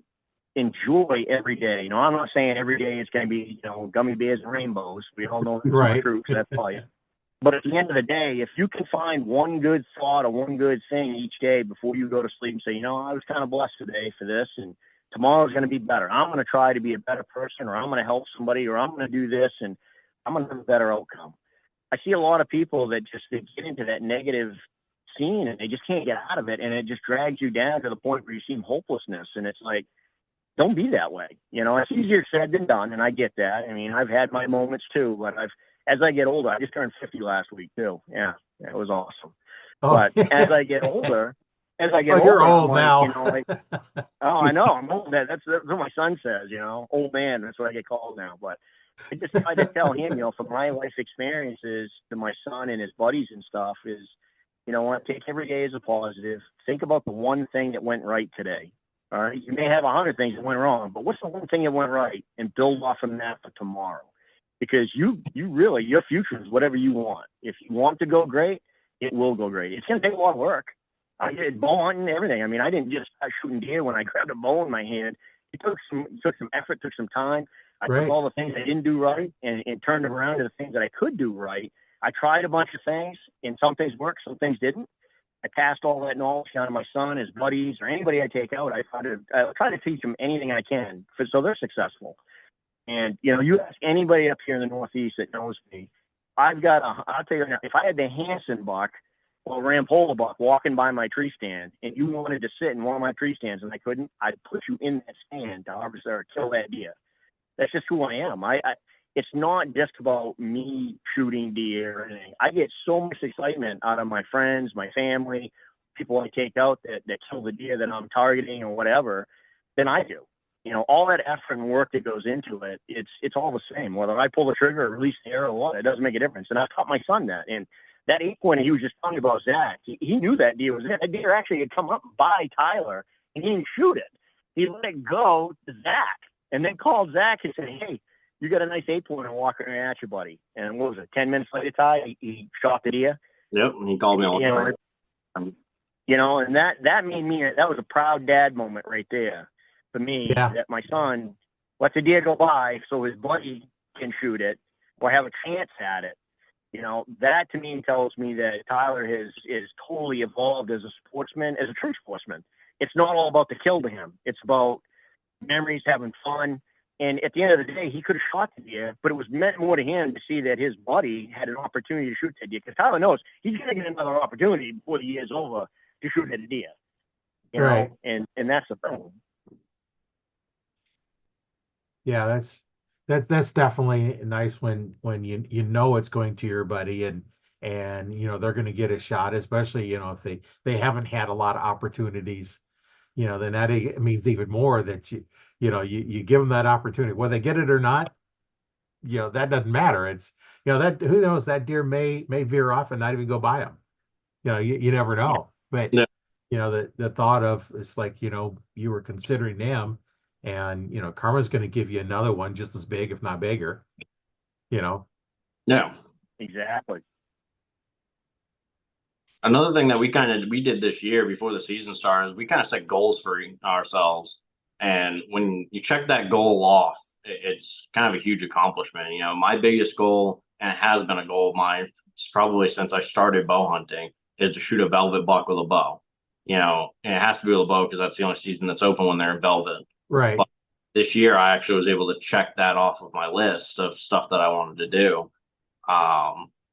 enjoy every day. I'm not saying every day it's going to be, gummy bears and rainbows. We all know that's not Right. true because that's life. But at the end of the day, if you can find one good thought or one good thing each day before you go to sleep and say, I was kind of blessed today for this and tomorrow's going to be better. I'm going to try to be a better person, or I'm going to help somebody, or I'm going to do this and I'm going to have a better outcome. I see a lot of people that they get into that negative scene and they just can't get out of it. And it just drags you down to the point where you see hopelessness. And it's like, don't be that way. It's easier said than done. And I get that. I mean, I've had my moments too, but as I get older, I just turned 50 last week too. Yeah, it was awesome. Oh, But as I get older, you're I'm old like, now. oh, I know, I'm old. That's what my son says, old man. That's what I get called now. But I just try to tell him, from my life experiences to my son and his buddies and stuff is, take every day as a positive. Think about the one thing that went right today. All right. You may have 100 things that went wrong, but what's the one thing that went right, and build off of that for tomorrow. Because you really, your future is whatever you want. If you want to go great, it will go great. It's going to take a lot of work. I did bow hunting and everything. I mean, I didn't just start shooting deer when I grabbed a bow in my hand. It took some effort, took some time. I took Right. all the things I didn't do right and turned them around to the things that I could do right. I tried a bunch of things, and some things worked, some things didn't. I passed all that knowledge down to my son, his buddies, or anybody I take out. I try to teach them anything I can so they're successful. And, you ask anybody up here in the Northeast that knows me, I'll tell you now, if I had the Hanson buck or Rampola buck walking by my tree stand and you wanted to sit in one of my tree stands and I couldn't, I'd put you in that stand to harvest or kill that deer. That's just who I am. It's not just about me shooting deer or anything. I get so much excitement out of my friends, my family, people I take out that kill the deer that I'm targeting or whatever than I do. You know, all that effort and work that goes into it, it's all the same. Whether I pull the trigger or release the arrow or what, it doesn't make a difference. And I've taught my son that. And that 8-pointer he was just talking about, Zach, he knew that deer was there. That deer actually had come up by Tyler and he didn't shoot it. He let it go to Zach and then called Zach and said, hey, you got a nice 8-pointer walking at you, buddy. And what was it, 10 minutes later, Ty, he shot the deer. Yep, and he called me all the time. You know, and that made me, that was a proud dad moment right there for me, that my son lets a deer go by so his buddy can shoot it or have a chance at it. You know, that to me tells me that Tyler is totally evolved as a sportsman, as a true sportsman. It's not all about the kill to him. It's about memories, having fun. And at the end of the day, he could have shot the deer, but it was meant more to him to see that his buddy had an opportunity to shoot that deer. Because Tyler knows he's going to get another opportunity before the year's over to shoot at a deer. You know, and that's the thing. Yeah, that's definitely nice when you know it's going to your buddy and you know they're going to get a shot, especially you know if they haven't had a lot of opportunities, you know, then that means even more that you know you give them that opportunity, whether they get it or not, you know that doesn't matter. It's you know that who knows, that deer may veer off and not even go by them. You know, you never know. But Yeah. you know the thought of it's like you know you were considering them. And you know, karma's going to give you another one just as big, if not bigger. You know. Yeah. Exactly. Another thing that we did this year before the season started is we kind of set goals for ourselves. And when you check that goal off, it's kind of a huge accomplishment. You know, my biggest goal, and it has been a goal of mine, it's probably since I started bow hunting, is to shoot a velvet buck with a bow. You know, and it has to be with a bow because that's the only season that's open when they're in velvet. Right. But this year, I actually was able to check that off of my list of stuff that I wanted to do.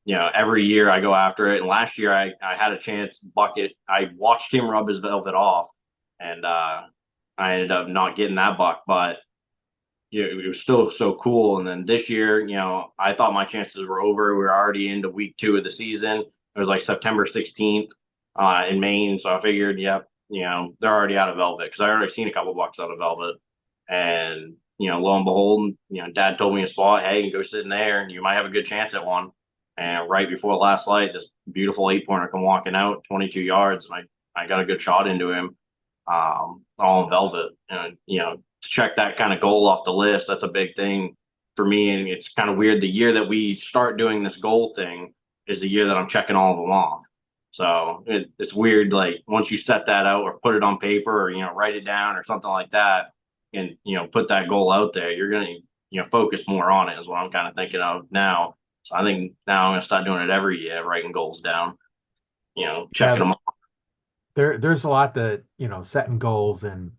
You know, every year I go after it. And last year I had a chance bucket. I watched him rub his velvet off, and I ended up not getting that buck, but you know, it was still so cool. And then this year, you know, I thought my chances were over. We were already into week 2 of the season. It was like September 16th in Maine. So I figured, yep, you know, they're already out of velvet because I already seen a couple bucks out of velvet. And, you know, lo and behold, you know, Dad told me a spot, hey, you can go sit in there and you might have a good chance at one. And right before last light, this beautiful 8-pointer come walking out 22 yards, and I got a good shot into him, all in velvet. And, you know, to check that kind of goal off the list, that's a big thing for me. And it's kind of weird. The year that we start doing this goal thing is the year that I'm checking all of them off. So it's weird. Like once you set that out or put it on paper or, you know, write it down or something like that and, you know, put that goal out there, you're going to, you know, focus more on it is what I'm kind of thinking of now. So I think now I'm going to start doing it every year, writing goals down, you know, checking them off. There's a lot that, you know, setting goals and,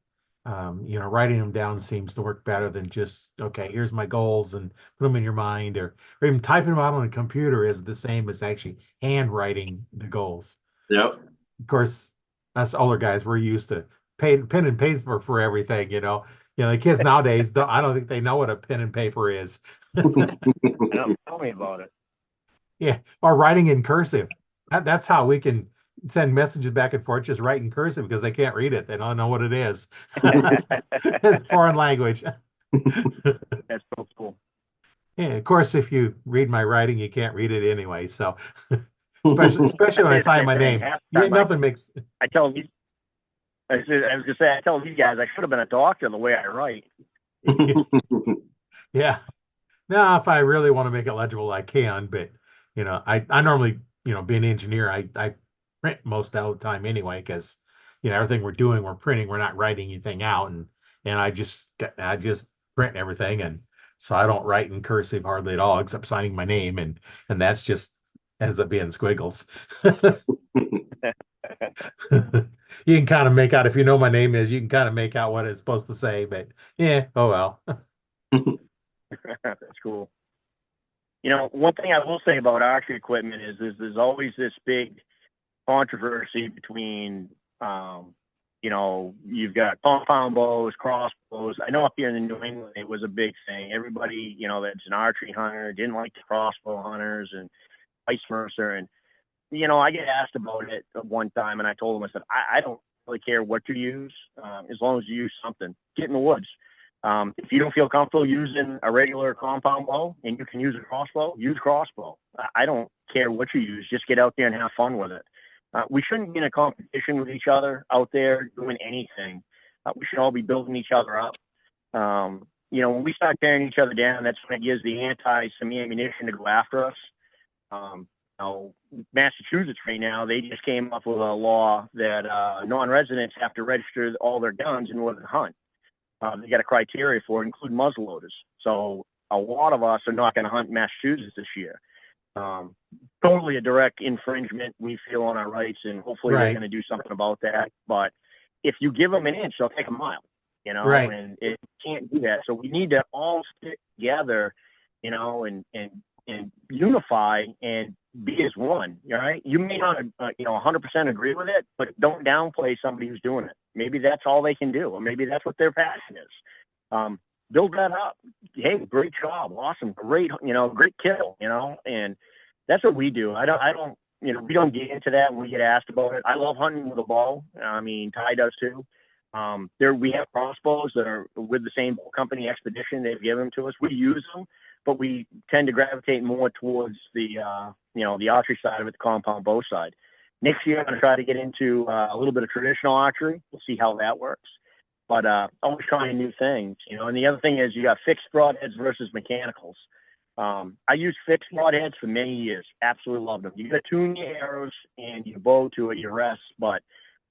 you know, writing them down seems to work better than just, okay, here's my goals and put them in your mind or even typing them out on a computer is the same as actually handwriting the goals. Yep. Of course, us older guys, we're used to pen and paper for everything, you know. You know, the kids nowadays, I don't think they know what a pen and paper is. Tell me about it. Yeah, or writing in cursive. That's how we can send messages back and forth, just write in cursive because they can't read it. They don't know what it is. It's foreign language. That's so cool. Yeah, of course, if you read my writing, you can't read it anyway. So, especially when I sign my name, nothing makes. I tell these. I was gonna say, I tell these guys I should have been a doctor the way I write. Yeah. Now, if I really want to make it legible, I can. But you know, I normally, you know, being an engineer, I print most of the time anyway because you know everything we're doing, we're printing, we're not writing anything out, and I just print everything, and so I don't write in cursive hardly at all except signing my name, and that's just ends up being squiggles. You can kind of make out if you know my name is, you can kind of make out what it's supposed to say, but yeah, oh well. That's cool. One thing I will say about archery equipment is there's always this big controversy between, you've got compound bows, crossbows. I know up here in New England, it was a big thing. Everybody, that's an archery hunter didn't like the crossbow hunters and vice versa. And, I get asked about it one time and I told them, I said, I don't really care what you use, as long as you use something. Get in the woods. If you don't feel comfortable using a regular compound bow and you can use a crossbow, use crossbow. I don't care what you use. Just get out there and have fun with it. We shouldn't be in a competition with each other out there doing anything. We should all be building each other up. When we start tearing each other down, that's when it gives the anti some ammunition to go after us. Massachusetts right now, they just came up with a law that non-residents have to register all their guns in order to hunt. They got a criteria for it, including muzzleloaders. So a lot of us are not going to hunt Massachusetts this year. Totally a direct infringement, we feel, on our rights, and hopefully they're going to do something about that. But if you give them an inch, they'll take a mile, and it can't do that. So we need to all stick together, and unify and be as one. All right. You may not, 100% agree with it, but don't downplay somebody who's doing it. Maybe that's all they can do, or maybe that's what their passion is. Build that up. Hey, great job. Awesome. Great, great kill, and that's what we do. I don't, we don't get into that when we get asked about it. I love hunting with a bow. I mean, Ty does too. We have crossbows that are with the same company, Expedition. They've given them to us. We use them, but we tend to gravitate more towards the archery side of it, the compound bow side. Next year, I'm going to try to get into a little bit of traditional archery. We'll see how that works. But always trying new things, And the other thing is you got fixed broadheads versus mechanicals. I used fixed broadheads for many years. Absolutely loved them. You got to tune your arrows and your bow to it, your rest. But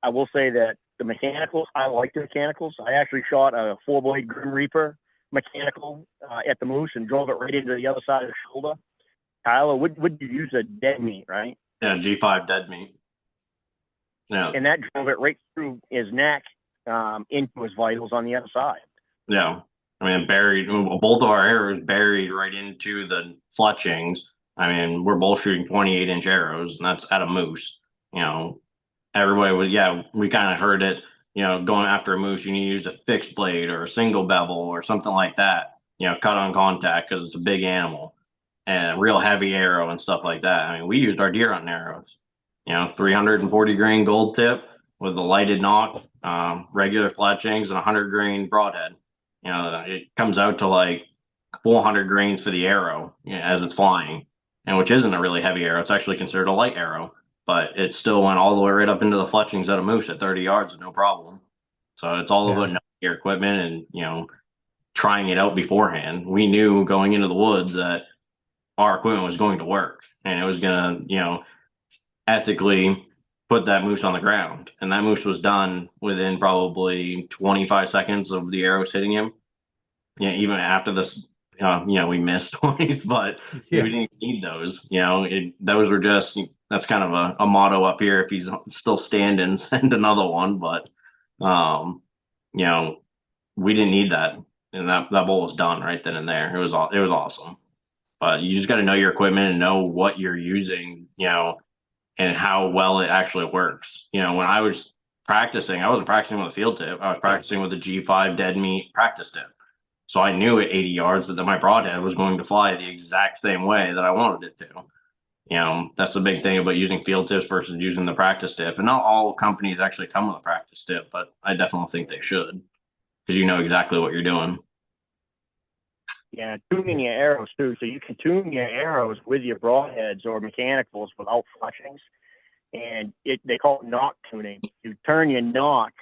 I will say that the mechanicals, I like the mechanicals. I actually shot a 4-blade Grim Reaper mechanical at the moose and drove it right into the other side of the shoulder. Tyler, would you use a dead meat, right? Yeah, G5 dead meat. Yeah. And that drove it right through his neck into his vitals on the other side. Yeah. I mean, both of our arrows buried right into the fletchings. I mean, we're both shooting 28-inch arrows, and that's at a moose. Everybody was, we kind of heard it, going after a moose, you need to use a fixed blade or a single bevel or something like that, cut on contact because it's a big animal and a real heavy arrow and stuff like that. I mean, we used our deer hunting arrows, 340 grain gold tip with a lighted knock, regular fletchings, and 100 grain broadhead. It comes out to like 400 grains for the arrow as it's flying, and which isn't a really heavy arrow. It's actually considered a light arrow, but it still went all the way right up into the fletchings at a moose at 30 yards with no problem. So it's all about knowing your equipment and, trying it out beforehand. We knew going into the woods that our equipment was going to work and it was going to, ethically put that moose on the ground. And that moose was done within probably 25 seconds of the arrows hitting him. Even after this, we missed twice, but we didn't need those. Those were just, that's kind of a motto up here. If he's still standing, send another one. But, we didn't need that. And that bull was done right then and there. It was awesome. But you just got to know your equipment and know what you're using, and how well it actually works. When I was practicing, I wasn't practicing with a field tip. I was practicing with a G5 dead meat practice tip. So I knew at 80 yards that my broadhead was going to fly the exact same way that I wanted it to. That's the big thing about using field tips versus using the practice tip. And not all companies actually come with a practice tip, but I definitely think they should because you know exactly what you're doing. Yeah, tuning your arrows too. So you can tune your arrows with your broadheads or mechanicals without fletchings. And they call it knock tuning. You turn your knock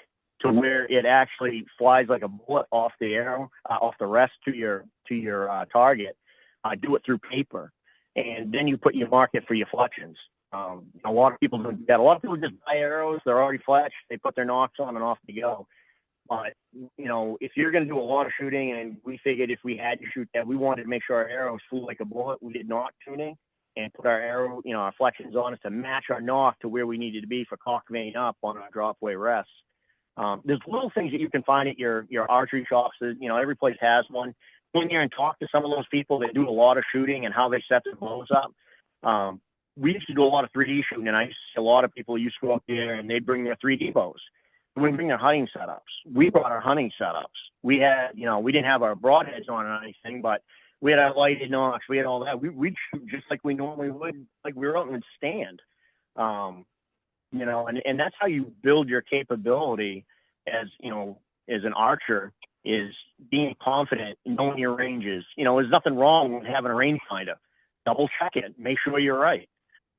to where it actually flies like a bullet off the arrow, off the rest to your target. Do it through paper, and then you put your market for your fletchings. A lot of people don't do that. A lot of people just buy arrows; they're already fletched. They put their knocks on and off they go. But if you're going to do a lot of shooting, and we figured if we had to shoot that, we wanted to make sure our arrows flew like a bullet. We did knock tuning and put our arrow, our fletchings on us to match our knock to where we needed to be for cock vein up on our drop away rests. There's little things that you can find at your archery shops. Every place has one. go in there and talk to some of those people that do a lot of shooting and how they set their bows up. We used to do a lot of 3D shooting, and I used to see a lot of people used to go up there and they'd bring their 3D bows. We wouldn't bring their hunting setups. We brought our hunting setups. We had, we didn't have our broadheads on or anything, but we had our lighted nocks. We had all that. We'd shoot just like we normally would, like we were out in the stand. And that's how you build your capability as an archer, is being confident, knowing your ranges. There's nothing wrong with having a rangefinder. Double check it, make sure you're right.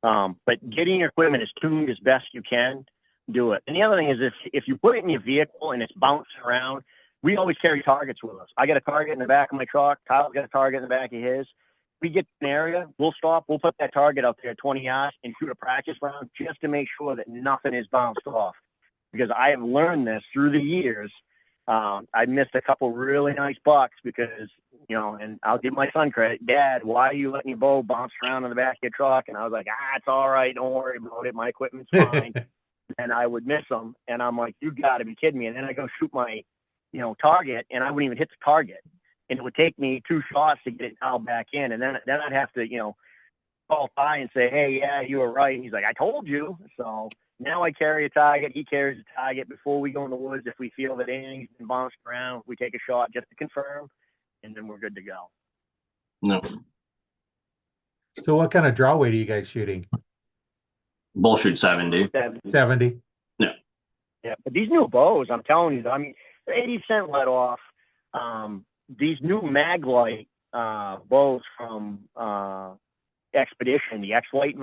But getting your equipment as tuned as best you can, do it. And the other thing is, if you put it in your vehicle and it's bouncing around, we always carry targets with us. I got a target in the back of my truck. Kyle's got a target in the back of his. We get to an area, we'll stop, we'll put that target up there 20 yards and shoot a practice round just to make sure that nothing is bounced off. Because I have learned this through the years. I missed a couple really nice bucks because, and I'll give my son credit. Dad, why are you letting your bow bounce around in the back of your truck? And I was like, it's all right. Don't worry about it. My equipment's fine. And I would miss them. And I'm like, you got to be kidding me. And then I go shoot my, target, and I wouldn't even hit the target. And it would take me 2 shots to get it dialed back in. And then I'd have to, call Ty and say, hey, yeah, you were right. And he's like, I told you. So now I carry a target. He carries a target. Before we go in the woods, if we feel that anything's been bounced around, we take a shot just to confirm, and then we're good to go. No. So what kind of draw weight are you guys shooting? Bull shoot 70. 70? Yeah. Yeah, but these new bows, I'm telling you, 80 cent let off. These new Maglite bows from Expedition, the X-Lite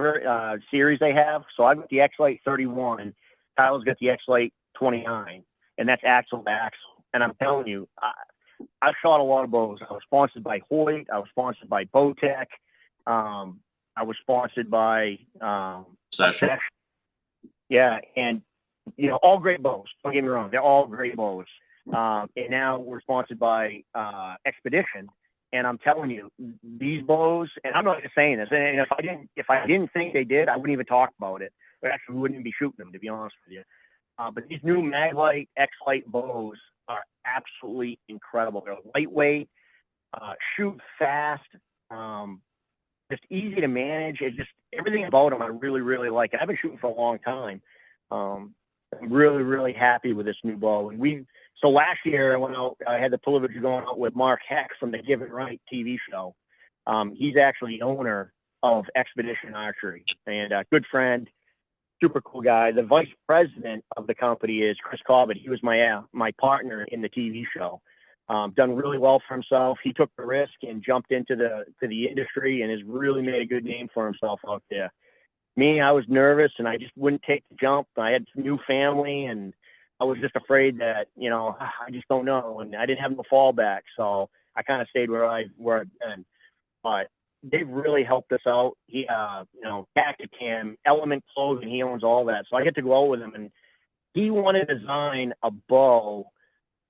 series they have. So I've got the X-Lite 31. Kyle's got the X-Lite 29, and that's axle to axle. And I'm telling you, I've shot a lot of bows. I was sponsored by Hoyt. I was sponsored by Bowtech. I was sponsored by Session. Yeah, and all great bows. Don't get me wrong; they're all great bows. And now we're sponsored by Expedition. And I'm telling you, these bows, and I'm not just saying this, and if I didn't think they did, I wouldn't even talk about it. Or actually, we wouldn't even be shooting them, to be honest with you. But these new Maglite X-Lite bows are absolutely incredible. They're lightweight, shoot fast, just easy to manage. It's just everything about them I really, really like. And I've been shooting for a long time. I'm really, really happy with this new bow. And so last year I went out, I had the privilege of going out with Mark Heck from the Give It Right TV show. He's actually the owner of Expedition Archery, and a good friend, super cool guy. The vice president of the company is Chris Cobbett. He was my partner in the TV show. Done really well for himself. He took the risk and jumped into the industry and has really made a good name for himself out there. Me, I was nervous and I just wouldn't take the jump. I had a new family and I was just afraid that, I just don't know. And I didn't have no fallback. So I kind of stayed where I've been. But they've really helped us out. He, Cacticam, Element Clothing, he owns all that. So I get to go out with him, and he wanted to design a bow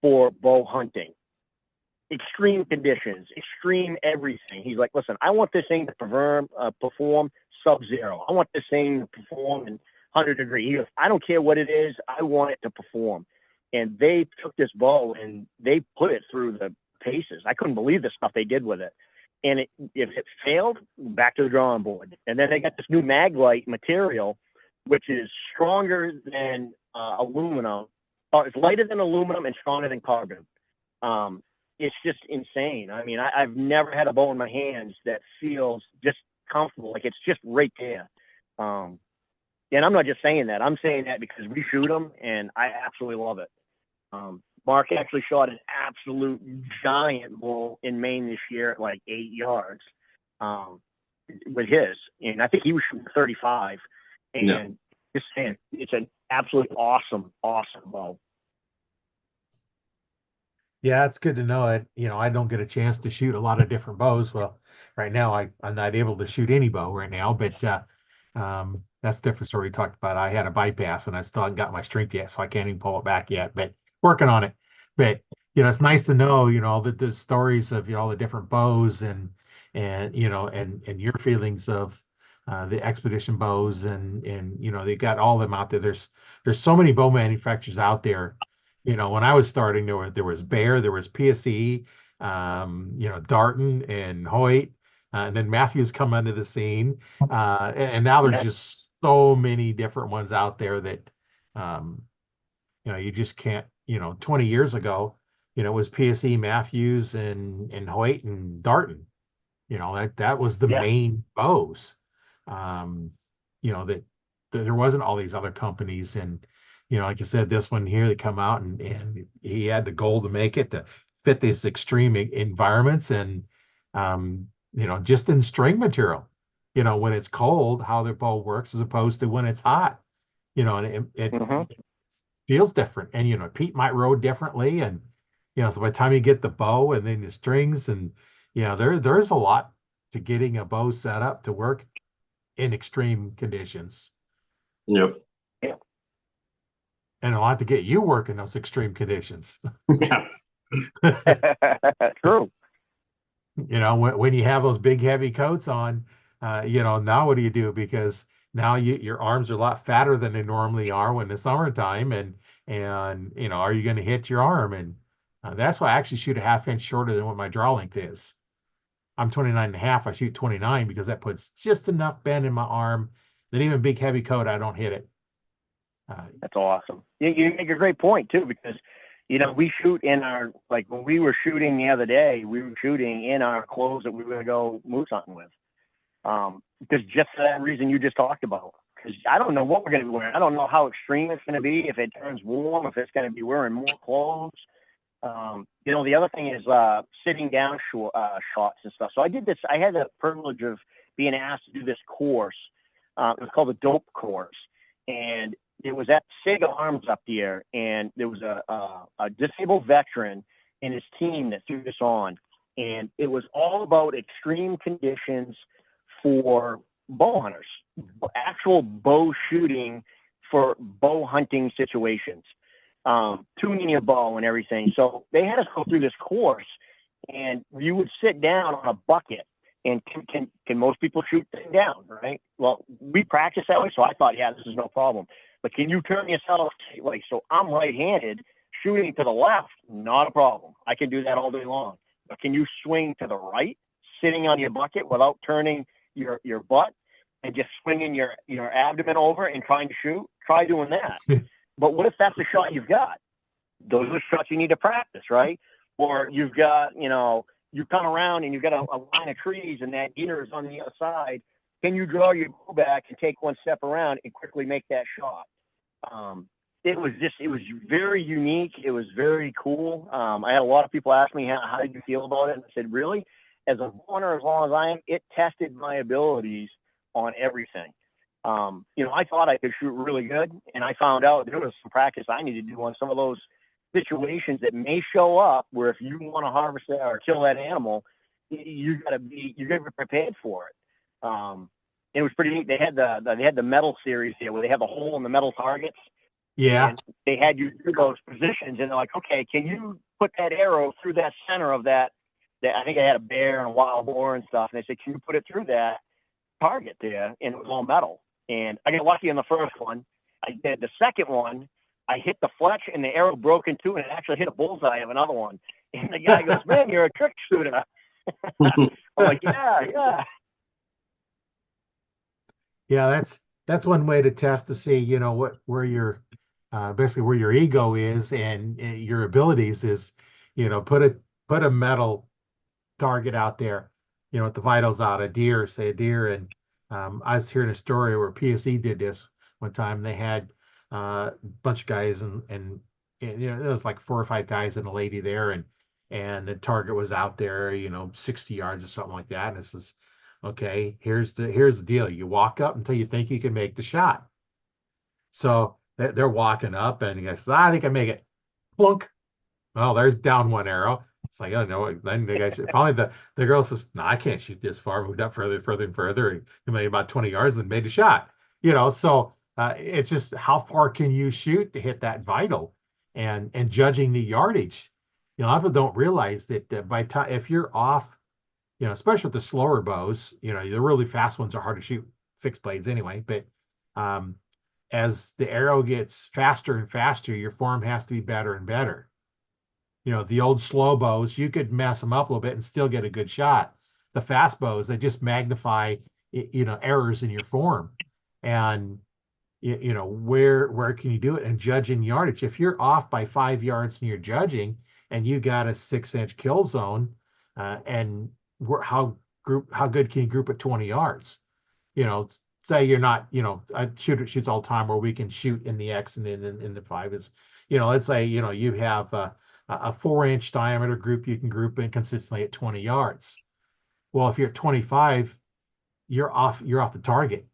for bow hunting. Extreme conditions, extreme everything. He's like, listen, I want this thing to perform sub-zero. I want this thing to perform in 100 degrees. He goes, I don't care what it is. I want it to perform. And they took this bow and they put it through the paces. I couldn't believe the stuff they did with it. And if it failed, back to the drawing board. And then they got this new Maglite material, which is stronger than aluminum. It's lighter than aluminum and stronger than carbon. It's just insane. I mean, I've never had a bow in my hands that feels just comfortable. Like it's just right there. And I'm not just saying that. I'm saying that because we shoot them, and I absolutely love it. Mark actually shot an absolute giant bull in Maine this year at like 8 yards with his. And I think he was shooting 35. And just saying, it's an absolutely awesome bow. Yeah, it's good to know it. I don't get a chance to shoot a lot of different bows. Well, right now I'm not able to shoot any bow right now, but that's a different story we talked about. I had a bypass and I still haven't got my strength yet, so I can't even pull it back yet, but working on it. But it's nice to know, the stories of all the different bows and your feelings of the Expedition bows and they got all of them out there. There's so many bow manufacturers out there. When I was starting, there was Bear, there was PSE, Darton and Hoyt, and then Matthews come onto the scene. And now there's Yeah. just so many different ones out there that, um, you just can't, 20 years ago, it was PSE, Matthews, and Hoyt and Darton. That was the Yeah. main bows. Um, that there wasn't all these other companies. And, like you said, this one here, they come out and he had the goal to make it to fit these extreme environments. And, just in string material, when it's cold, how the bow works as opposed to when it's hot, and it Hmm. feels different. And, Pete might row differently. And, so by the time you get the bow and then the strings and, there's a lot to getting a bow set up to work in extreme conditions, Yep. Yeah. and a lot to get you work in those extreme conditions. Yeah. True. When you have those big heavy coats on, now what do you do? Because now your arms are a lot fatter than they normally are when it's summertime, and are you going to hit your arm? And that's why I actually shoot a half inch shorter than what my draw length is. I'm 29 and a half. I shoot 29 because that puts just enough bend in my arm that even big heavy coat, I don't hit it. That's awesome. You make a great point too, because we shoot in our, like when we were shooting the other day, we were shooting in our clothes that we were going to go moose hunting with. Because just for that reason you just talked about. Because I don't know what we're going to be wearing. I don't know how extreme it's going to be. If it turns warm, if it's going to be wearing more clothes. The other thing is sitting down shots and stuff. So I did this. I had the privilege of being asked to do this course. It was called the Dope Course, and it was at SIG Arms up here. And there was a disabled veteran and his team that threw this on, and it was all about extreme conditions for bow hunters, actual bow shooting for bow hunting situations. Tuning your bow and everything. So they had us go through this course, and you would sit down on a bucket. And can most people shoot sitting down, right? Well, we practice that way, so I thought, yeah, this is no problem. But can you turn yourself so I'm right-handed, shooting to the left, not a problem. I can do that all day long. But can you swing to the right, sitting on your bucket without turning your butt and just swinging your abdomen over and trying to shoot? Try doing that. But what if that's the shot you've got? Those are shots you need to practice, right? Or you've got, you come around and you've got a line of trees and that deer is on the other side. Can you draw your bow back and take one step around and quickly make that shot? It was very unique. It was very cool. I had a lot of people ask me, how did you feel about it? And I said, really? As a runner, as long as I am, it tested my abilities on everything. I thought I could shoot really good, and I found out there was some practice I needed to do on some of those situations that may show up where if you want to harvest that or kill that animal, you got to be prepared for it. It was pretty neat. They had the metal series here where they have a hole in the metal targets. Yeah. And they had you do those positions, and they're like, okay, can you put that arrow through that center of that? I think I had a bear and a wild boar and stuff, and they said, can you put it through that target there? And it was all metal. And I got lucky on the first one. I did the second one. I hit the fletch and the arrow broke in two, and it actually hit a bullseye of another one. And the guy goes, "Man, you're a trick shooter." I'm like, yeah. Yeah, that's one way to test to see, where your basically where your ego is and your abilities is, put a metal target out there, with the vitals out, say a deer. And I was hearing a story where PSE did this one time. They had a bunch of guys and there was like 4 or 5 guys and a lady there, and the target was out there, 60 yards or something like that. And this is okay. Here's the deal. You walk up until you think you can make the shot. So they're walking up, and he goes, I think I make it. Plunk. Well, there's down one arrow. It's like, oh no. Then the guy finally the girl says, no, I can't shoot this far. Moved up further and further. And he made about 20 yards and made a shot. So it's just how far can you shoot to hit that vital, and judging the yardage. A lot of people don't realize that by time if you're off, especially with the slower bows, the really fast ones are hard to shoot fixed blades anyway. But as the arrow gets faster and faster, your form has to be better and better. The old slow bows, you could mess them up a little bit and still get a good shot. The fast bows, they just magnify, errors in your form. And where can you do it? And judging yardage. If you're off by 5 yards and you're judging, and you got a 6-inch kill zone, and how good can you group at 20 yards? Say you're not, a shooter shoots all the time where we can shoot in the X and in the five is, let's say, you have a 4-inch diameter group you can group in consistently at 20 yards. Well, if you're at 25, you're off the target.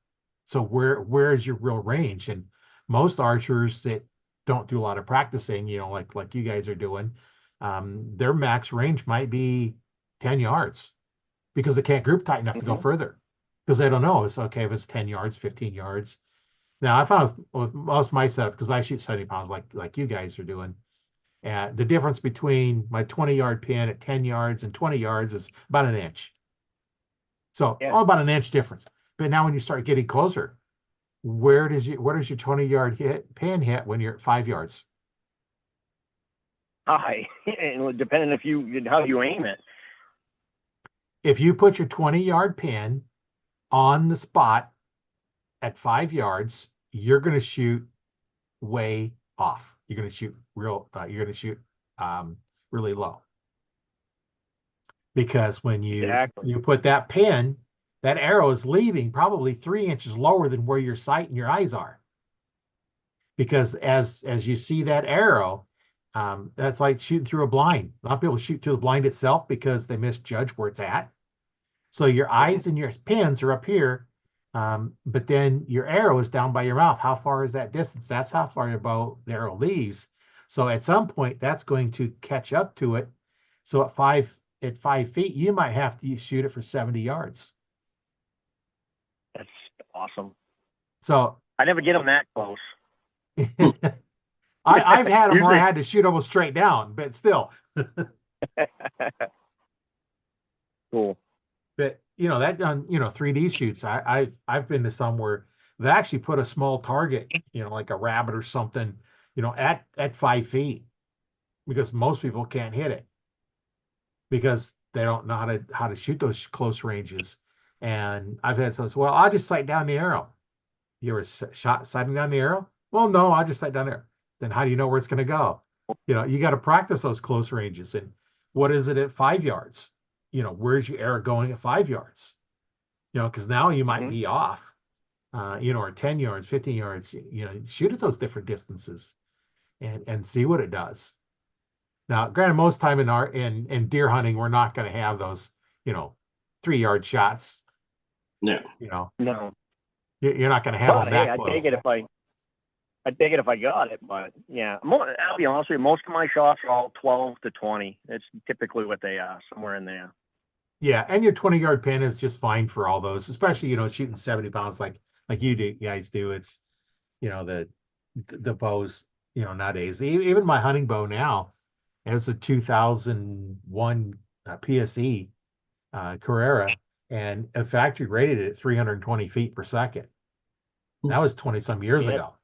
So where is your real range? And most archers that don't do a lot of practicing, like you guys are doing, their max range might be 10 yards because they can't group tight enough to go further because they don't know. It's okay if it's 10 yards, 15 yards. Now I found with most of my setup, because I shoot 70 pounds like you guys are doing, and the difference between my 20-yard pin at 10 yards and 20 yards is about an inch. So all about an inch difference. But now when you start getting closer, where does your 20-yard pin hit when you're at 5 yards? High, and depending how you aim it. If you put your 20-yard pin on the spot at 5 yards, you're going to shoot way off. You're going to shoot really low. Because when you put that pin, that arrow is leaving probably 3 inches lower than where your sight and your eyes are. Because as you see that arrow, that's like shooting through a blind. A lot of people shoot through the blind itself because they misjudge where it's at. So your eyes and your pins are up here, but then your arrow is down by your mouth. How far is that distance? That's how far the arrow leaves. So at some point, that's going to catch up to it. So at 5 feet, you might have to shoot it for 70 yards. That's awesome. So I never get them that close. I've had them where I had to shoot almost straight down, but still. Cool. But that 3D shoots. I've been to some where they actually put a small target, like a rabbit or something, at 5 feet, because most people can't hit it because they don't know how to shoot those close ranges. And I've had some say, well, I'll just sight down the arrow. You ever sighting down the arrow? Well, no, I just sight down there. Then how do you know where it's going to go? You got to practice those close ranges. And what is it at 5 yards? Where's your arrow going at 5 yards? Because now you might be off, or 10 yards, 15 yards, shoot at those different distances and see what it does. Now, granted, most time in deer hunting, we're not going to have those, 3-yard shots. Yeah. No. You're not going to have them that close. I'd take it if I got it, but yeah, I'll be honest with you, most of my shots are all 12 to 20. It's typically what they are, somewhere in there. Yeah, and your 20-yard pin is just fine for all those, especially, shooting 70 pounds like you guys do. It's, the bows, nowadays. Even my hunting bow now, it's a 2001 PSE Carrera, and a factory rated it at 320 feet per second. That was 20 some years ago.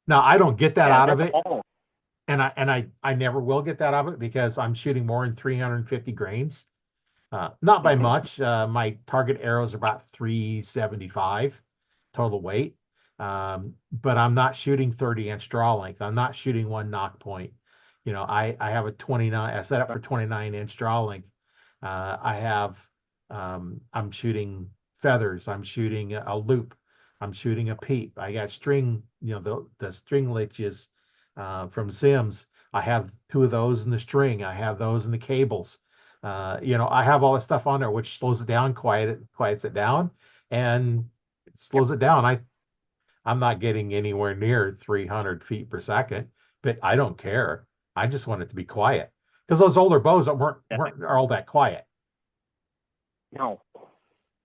Now I don't get that out of it, and I never will get that out of it because I'm shooting more than 350 grains, not by much. My target arrows are about 375 total weight, but I'm not shooting 30-inch draw length. I'm not shooting one knock point. I have a 29. I set up for 29-inch draw length. I'm shooting feathers. I'm shooting a loop. I'm shooting a peep. I got string, the string leeches from Sims. I have 2 of those in the string. I have those in the cables. I have all this stuff on there, which slows it down, quiets it down, and slows it down. I'm not getting anywhere near 300 feet per second, but I don't care. I just want it to be quiet because those older bows weren't all that quiet. No.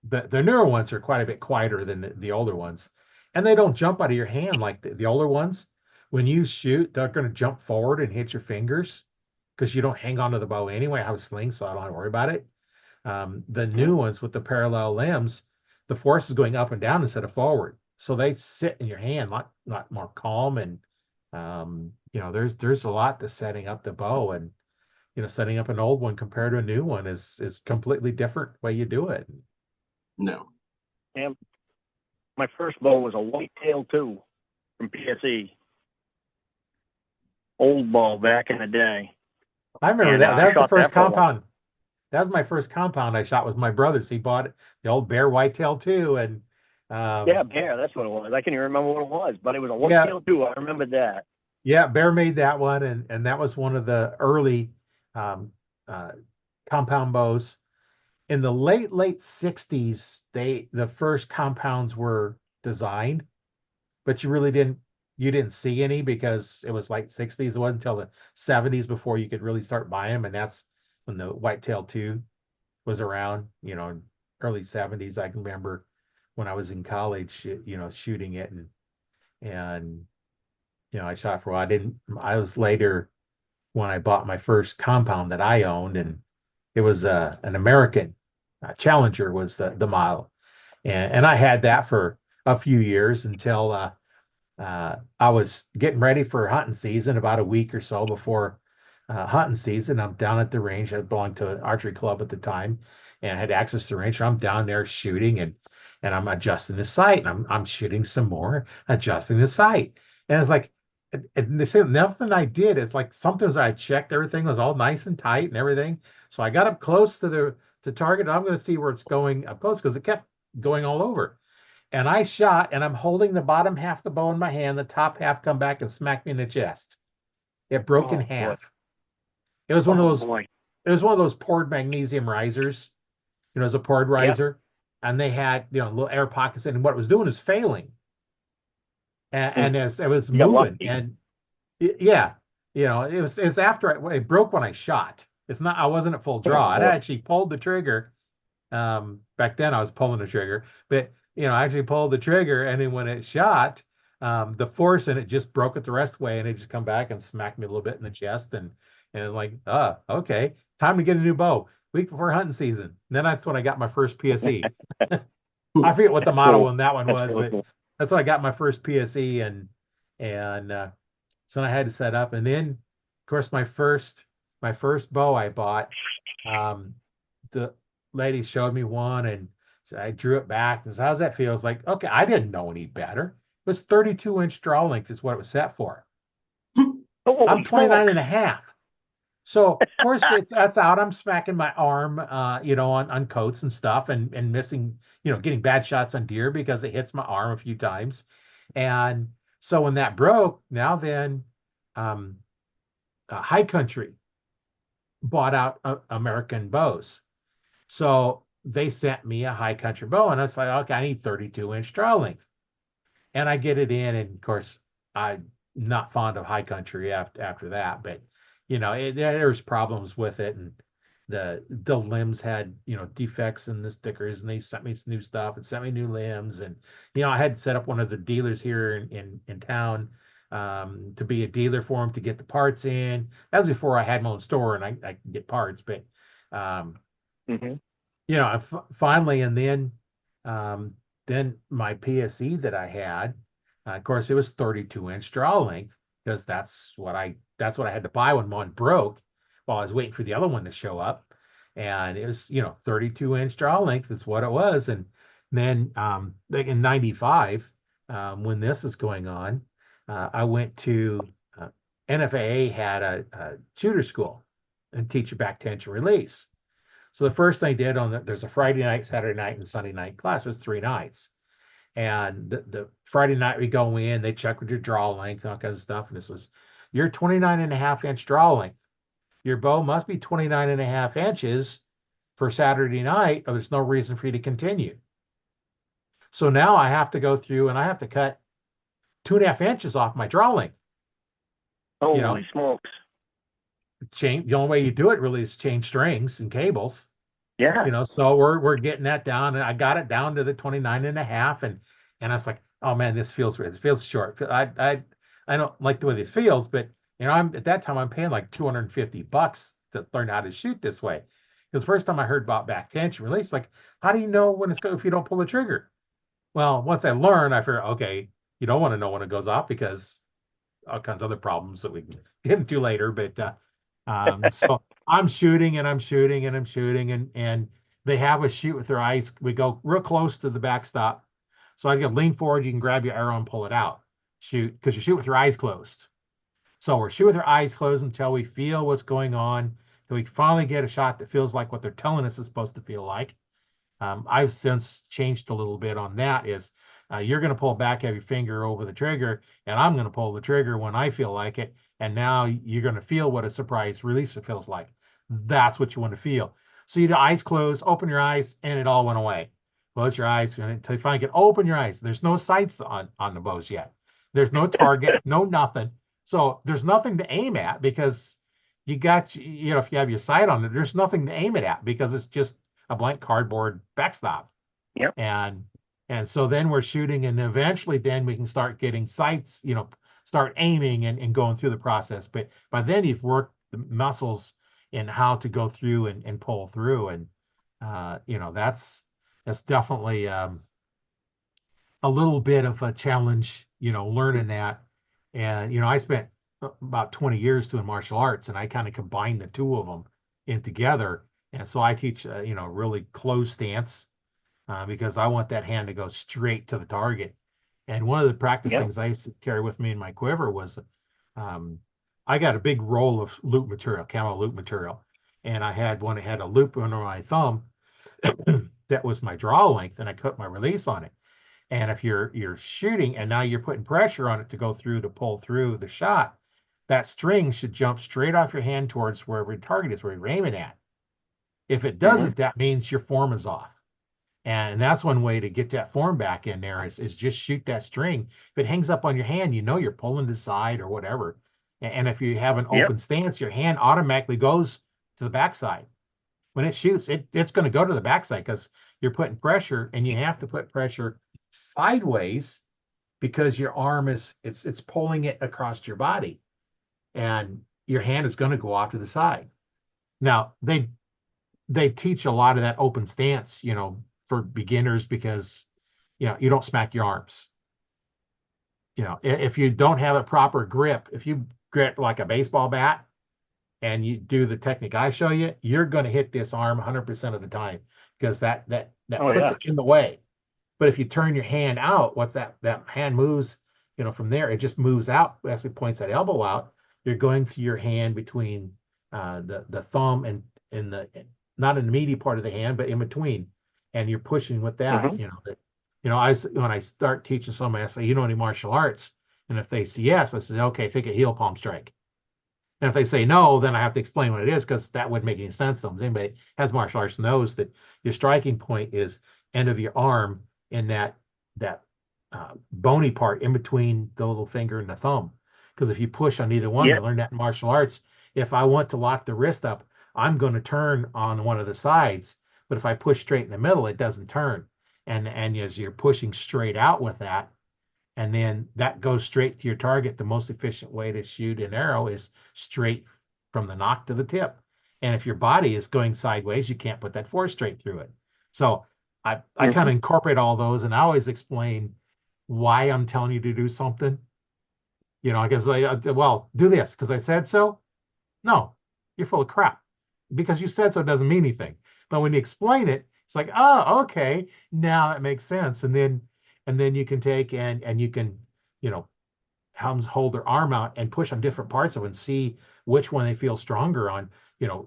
The newer ones are quite a bit quieter than the older ones, and they don't jump out of your hand like the older ones. When you shoot, they're going to jump forward and hit your fingers because you don't hang onto the bow anyway. I have a sling, so I don't have to worry about it. The new ones with the parallel limbs, the force is going up and down instead of forward, so they sit in your hand a lot more calm. And there's a lot to setting up the bow, and setting up an old one compared to a new one is completely different way you do it. No. And my first bow was a whitetail too from PSE. Old bow back in the day. I remember And that. That I was the shot first that for a while. compound. That was my first compound I shot with my brothers. He bought the old Bear whitetail too, and Yeah, um, bear. That's what it was. I can't even remember what it was, but it was a yeah, whitetail too. I remember that. yeah, Bear made that one, and that was one of the early um, uh, compound bows. In the late 60s, the first compounds were designed, but you didn't see any because it was like 60s. It wasn't until the 70s before you could really start buying them, and that's when the Whitetail 2 was around, early 70s. I can remember when I was in college, shooting it, and I shot for a while. I was later when I bought my first compound that I owned, and it was an American Challenger was the model, and I had that for a few years until I was getting ready for hunting season about a week or so before hunting season. I'm down at the range. I belonged to an archery club at the time and had access to the range. So I'm down there shooting and I'm adjusting the sight and I'm shooting some more, adjusting the sight. And it's like, and they say nothing I did. It's like sometimes I checked everything was all nice and tight and everything. So I got up close to the target. I'm going to see where it's going up close because it kept going all over. And I shot, and I'm holding the bottom half of the bow in my hand. The top half come back and smacked me in the chest. It broke in Oh boy. half. It was one of Oh those. boy. It was one of those poured magnesium risers. It was a poured Yep. riser, and they had little air pockets in. And what it was doing is failing, and as it was You got moving, lucky. and yeah, it's after it broke when I shot. It's not. I wasn't at full Oh draw. I boy. actually pulled the trigger. Back then I was pulling the trigger, but I actually pulled the trigger, and then when it shot, the force in it just broke it the rest of the way, and it just come back and smacked me a little bit in the chest, and like, okay, time to get a new bow. Week before hunting season. And then that's when I got my first PSE. I forget what the model Cool. on that one That's was, really but cool. that's when I got my first PSE, and so I had to set up, and then of course my first bow I bought. Um, the lady showed me one and so I drew it back. And said, how's that feel? I was like, okay, I didn't know any better. It was 32-inch draw length is what it was set for. I'm Holy 29 smokes. and a half. So of course that's out. I'm smacking my arm, on coats and stuff and missing, getting bad shots on deer because it hits my arm a few times. And so when that broke, now then, um, High Country bought out American bows. So they sent me a high country bow, and I was like, okay, I need 32-inch draw length. And I get it in, and of course, I'm not fond of high country after that, but there's problems with it, and the limbs had defects in the stickers, and they sent me some new stuff and sent me new limbs, and I had set up one of the dealers here in town to be a dealer for them to get the parts in. That was before I had my own store and I could get parts, but um, Hmm. finally, and then my PSE that I had, of course, it was 32-inch draw length because that's what I had to buy when mine broke while I was waiting for the other one to show up, and it was 32-inch draw length is what it was, and then like in '95, when this is going on, I went to NFAA had a shooter school and teach you back tension release. So the first thing I did there's a Friday night, Saturday night, and Sunday night class. It was 3 nights. And the Friday night we go in, they check with your draw length and all kinds of stuff. And this is your 29 and a half inch draw length. Your bow must be 29 and a half inches for Saturday night, or there's no reason for you to continue. So now I have to go through and I have to cut 2.5 inches off my draw length. You know, Holy smokes. change the only way you do it really is change strings and cables. Yeah. So we're getting that down, and I got it down to the 29 and a half, and I was like, oh man, it feels short. I don't like the way it feels, but I'm at that time I'm paying like $250 to learn how to shoot this way. Because the first time I heard about back tension release, like, how do you know when it's going if you don't pull the trigger? Well, once I learned, I figured, okay, you don't want to know when it goes off because all kinds of other problems that we can get into later. But so I'm shooting and I'm shooting and I'm shooting and they have us shoot with their eyes. We go real close to the backstop. So I can lean forward, you can grab your arrow and pull it out. Shoot, because you shoot with your eyes closed. So we're shooting with our eyes closed until we feel what's going on, till we finally get a shot that feels like what they're telling us is supposed to feel like. I've since changed a little bit on that. Is you're going to pull back, have your finger over the trigger, and I'm going to pull the trigger when I feel like it. And now you're going to feel what a surprise release it feels like. That's what you want to feel. So you do eyes closed, open your eyes, and it all went away. Close your eyes until you finally get open your eyes. There's no sights on the bows yet. There's no target, no nothing. So there's nothing to aim at because you got, if you have your sight on it, there's nothing to aim it at because it's just a blank cardboard backstop. Yep. And so then we're shooting, and eventually then we can start getting sights, start aiming and going through the process. But by then you've worked the muscles in how to go through and pull through. And that's definitely a little bit of a challenge, learning that. And I spent about 20 years doing martial arts, and I kind of combined the two of them in together. And so I teach, really close stance because I want that hand to go straight to the target. And one of the practice Yep. things I used to carry with me in my quiver was um, I got a big roll of loop material, camo loop material, and I had one that had a loop under my thumb that was my draw length, and I cut my release on it. And if you're shooting and now you're putting pressure on it to go through to pull through the shot, that string should jump straight off your hand towards wherever your target is, where you're aiming at. If it Mm-hmm. doesn't, that means your form is off. And that's one way to get that form back in there is just shoot that string. If it hangs up on your hand, you're pulling the side or whatever. And if you have an Yep. open stance, your hand automatically goes to the backside. When it shoots, it's going to go to the backside because you're putting pressure, and you have to put pressure sideways because your arm it's pulling it across your body, and your hand is going to go off to the side. Now they teach a lot of that open stance, for beginners because you don't smack your arms. If you don't have a proper grip, if you grip like a baseball bat and you do the technique I show you, you're going to hit this arm 100% of the time because that Oh puts yeah. it in the way. But if you turn your hand out, what's that hand moves, from there, it just moves out as it points that elbow out. You're going through your hand between the thumb and the not in the meaty part of the hand, but in between, and you're pushing with that. Mm-hmm. When I start teaching somebody, I say, any martial arts, and if they say yes, I say, okay, think a heel palm strike. And if they say no, then I have to explain what it is because that wouldn't make any sense to them. Anybody has martial arts knows that your striking point is end of your arm in that bony part in between the little finger and the thumb. Because if you push on either one, I Yep. learned that in martial arts. If I want to lock the wrist up, I'm going to turn on one of the sides. But if I push straight in the middle, it doesn't turn. And as you're pushing straight out with that, and then that goes straight to your target. The most efficient way to shoot an arrow is straight from the nock to the tip. And if your body is going sideways, you can't put that force straight through it. So I kind Mm-hmm. of incorporate all those, and I always explain why I'm telling you to do something. Because well, do this because I said so. No, you're full of crap. Because you said so doesn't mean anything. But when you explain it, it's like, oh, okay, now that makes sense. And then you can take and you can, you know, hold their arm out and push on different parts of it and see which one they feel stronger on.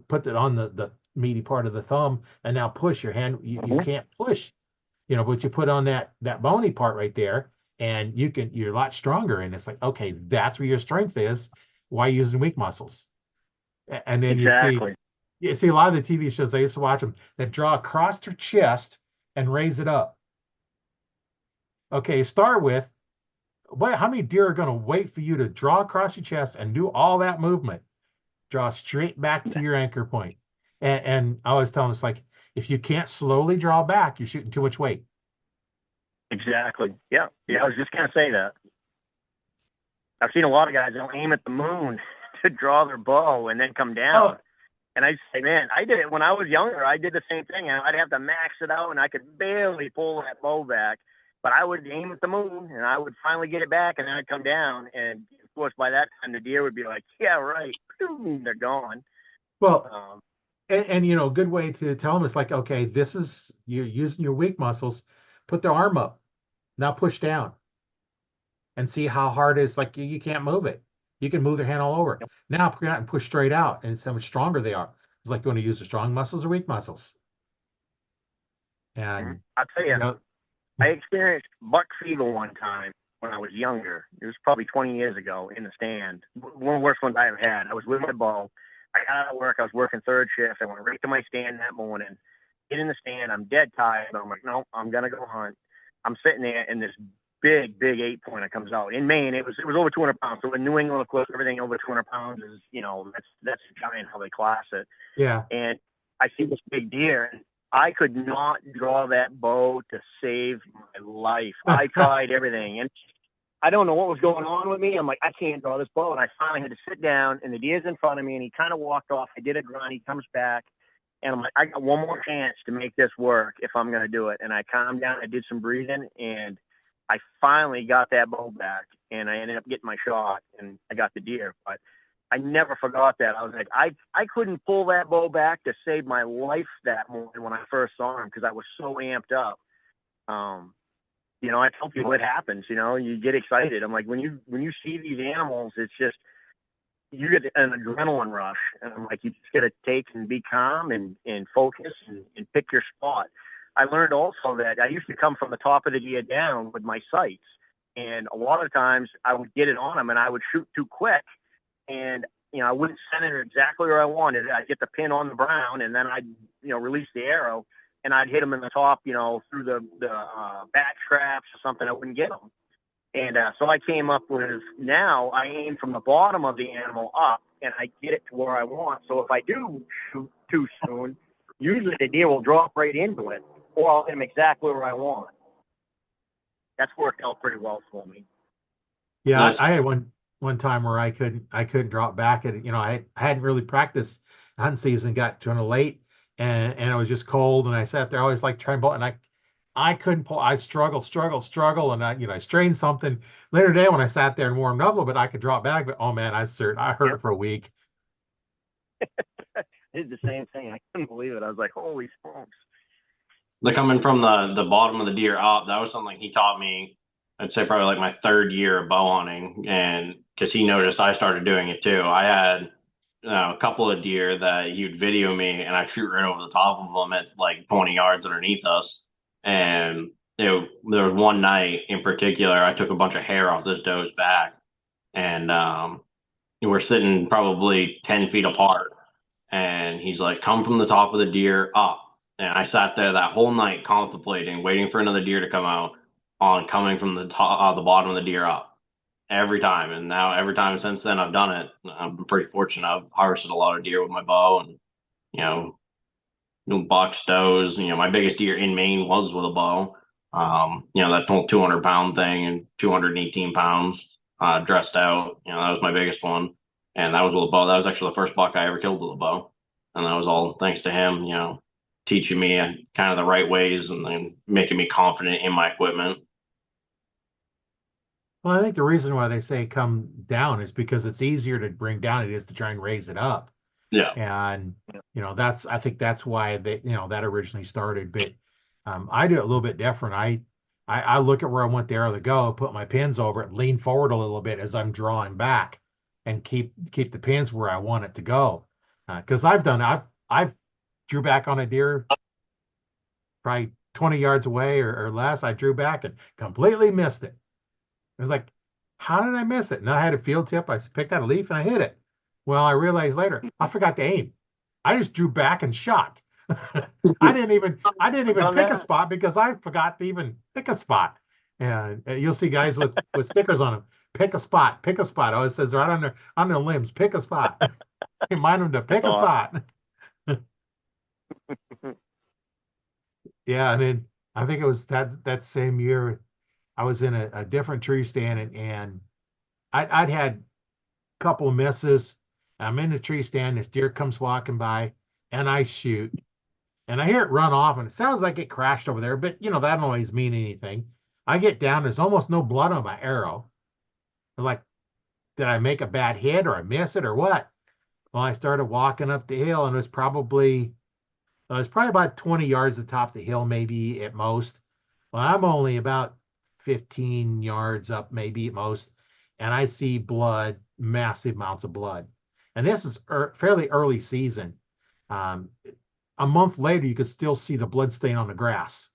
Put it on the meaty part of the thumb and now push your hand. You Mm-hmm. can't push, but you put on that bony part right there and you're a lot stronger. And it's like, okay, that's where your strength is. Why using weak muscles? And then Exactly. you see a lot of the TV shows I used to watch them that draw across their chest and raise it up. Okay, start with, boy, how many deer are going to wait for you to draw across your chest and do all that movement? Draw straight back to your anchor point. And I always tell them, it's like, if you can't slowly draw back, you're shooting too much weight. Exactly. Yeah. Yeah. I was just gonna say that. I've seen a lot of guys they'll aim at the moon to draw their bow and then come Oh, down. And I say, man, I did it when I was younger. I did the same thing. I'd have to max it out, and I could barely pull that bow back. But I would aim at the moon, and I would finally get it back, and then I'd come down. And of course, by that time, the deer would be like, "Yeah, right." They're gone. Well, Um, and you know, a good way to tell them is like, okay, this is you're using your weak muscles. Put the arm up, now push down, and see how hard it is. Like you can't move it. You can move their hand all over. Now push straight out, and it's how much stronger they are. It's like you want to use the strong muscles or weak muscles. And I'll tell you you, know, I experienced buck fever one time when I was younger. It was probably 20 years ago in the stand. One of the worst ones I ever had. I was with my bow. I got out of work. I was working third shift. I went right to my stand that morning. Get in the stand. I'm dead tired. I'm like, no, I'm gonna go hunt. I'm sitting there, and this big 8 pointer comes out. In Maine, it was over 200 pounds. So in New England, of course, everything over 200 pounds is, that's giant how they class it. yeah. And I see this big deer, and I could not draw that bow to save my life. I tried everything, and I don't know what was going on with me. I'm like, I can't draw this bow, and I finally had to sit down, and the deer's in front of me, and he kind of walked off. I did a grunt. He comes back, and I'm like, I got one more chance to make this work if I'm going to do it. And I calmed down. I did some breathing, and I finally got that bow back, and I ended up getting my shot, and I got the deer. But I never forgot that. I was like, I couldn't pull that bow back to save my life that morning when I first saw him because I was so amped up. Um, I tell people it happens. You get excited. I'm like, when you see these animals, it's just you get an adrenaline rush, and I'm like, you just got to take and be calm and focus and pick your spot. I learned also that I used to come from the top of the deer down with my sights, and a lot of times I would get it on them and I would shoot too quick, and I wouldn't send it exactly where I wanted. I'd get the pin on the brown, and then I'd release the arrow, and I'd hit them in the top, through the back straps or something. I wouldn't get them, and so I came up with now I aim from the bottom of the animal up, and I get it to where I want. So if I do shoot too soon, usually the deer will drop right into it, or I'll hit him exactly where I want. That's worked out pretty well for me. Yeah, Nice. I had one time where I couldn't drop back at I hadn't really practiced hunting season, got to late, and it was just cold, and I sat there. I always like trying to pull, and I couldn't pull. I struggle, and I strained something. Later today when I sat there and warmed up a little bit, I could drop back, but oh man, I hurt Yep. it for a week. I did the same thing. I couldn't believe it. I was like, holy smokes. The coming from the bottom of the deer up, that was something he taught me. I'd say probably like my third year of bow hunting, and because he noticed I started doing it too. I had a couple of deer that he would video me, and I'd shoot right over the top of them at like 20 yards underneath us. And there was one night in particular, I took a bunch of hair off this doe's back, and we're sitting probably 10 feet apart. And he's like, come from the top of the deer up. And I sat there that whole night contemplating, waiting for another deer to come out on coming from the top, the bottom of the deer up every time. And now every time since then I've done it. I'm pretty fortunate. I've harvested a lot of deer with my bow, and you know, bucks, does. My biggest deer in Maine was with a bow. That whole 200-pound thing and 218 pounds dressed out. That was my biggest one, and that was with a bow. That was actually the first buck I ever killed with a bow, and that was all thanks to him. Teaching me kind of the right ways and then making me confident in my equipment. Well, I think the reason why they say come down is because it's easier to bring down it is to try and raise it up. Yeah. And that's I think that's why that originally started. But I do it a little bit different. I look at where I want the arrow to go, put my pins over it, lean forward a little bit as I'm drawing back, and keep the pins where I want it to go. Because I've drew back on a deer probably 20 yards away or less. I drew back and completely missed it. It was like, how did I miss it? And I had a field tip. I picked out a leaf and I hit it. Well, I realized later I forgot to aim. I just drew back and shot. I didn't even pick a spot because I forgot to even pick a spot. And you'll see guys with stickers on them. Pick a spot. Pick a spot. Oh, it says right on their limbs. Pick a spot. Remind them to pick a spot. Yeah, and then I think it was that same year I was in a different tree stand, and I'd had a couple of misses. I'm in the tree stand. This deer comes walking by, and I shoot, and I hear it run off, and it sounds like it crashed over there, but that don't always mean anything. I get down. There's almost no blood on my arrow. I'm like, did I make a bad hit or I miss it or what? Well, I started walking up the hill, and it was probably about 20 yards at the top of the hill, maybe at most. Well, I'm only about 15 yards up, maybe at most, and I see blood, massive amounts of blood. And this is fairly early season. Um, a month later, you could still see the blood stain on the grass.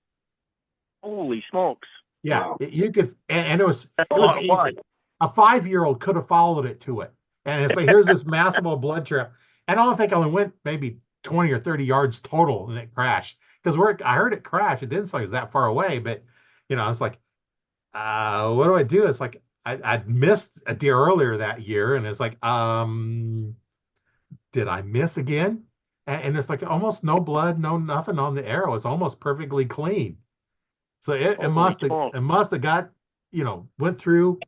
Holy smokes! Yeah, Wow, you could, and that's a it was lot of easy. blood. A 5-year-old could have followed it to it, and it's like here's this massive old blood trail, and I don't think I only went maybe 20 or 30 yards total, and it crashed because I heard it crash. It didn't sound like it was that far away, but I was like, what do I do? It's like I'd missed a deer earlier that year, and it's like, did I miss again? And it's like almost no blood, no nothing on the arrow. It's almost perfectly clean. So it Holy must have smokes! got, went through.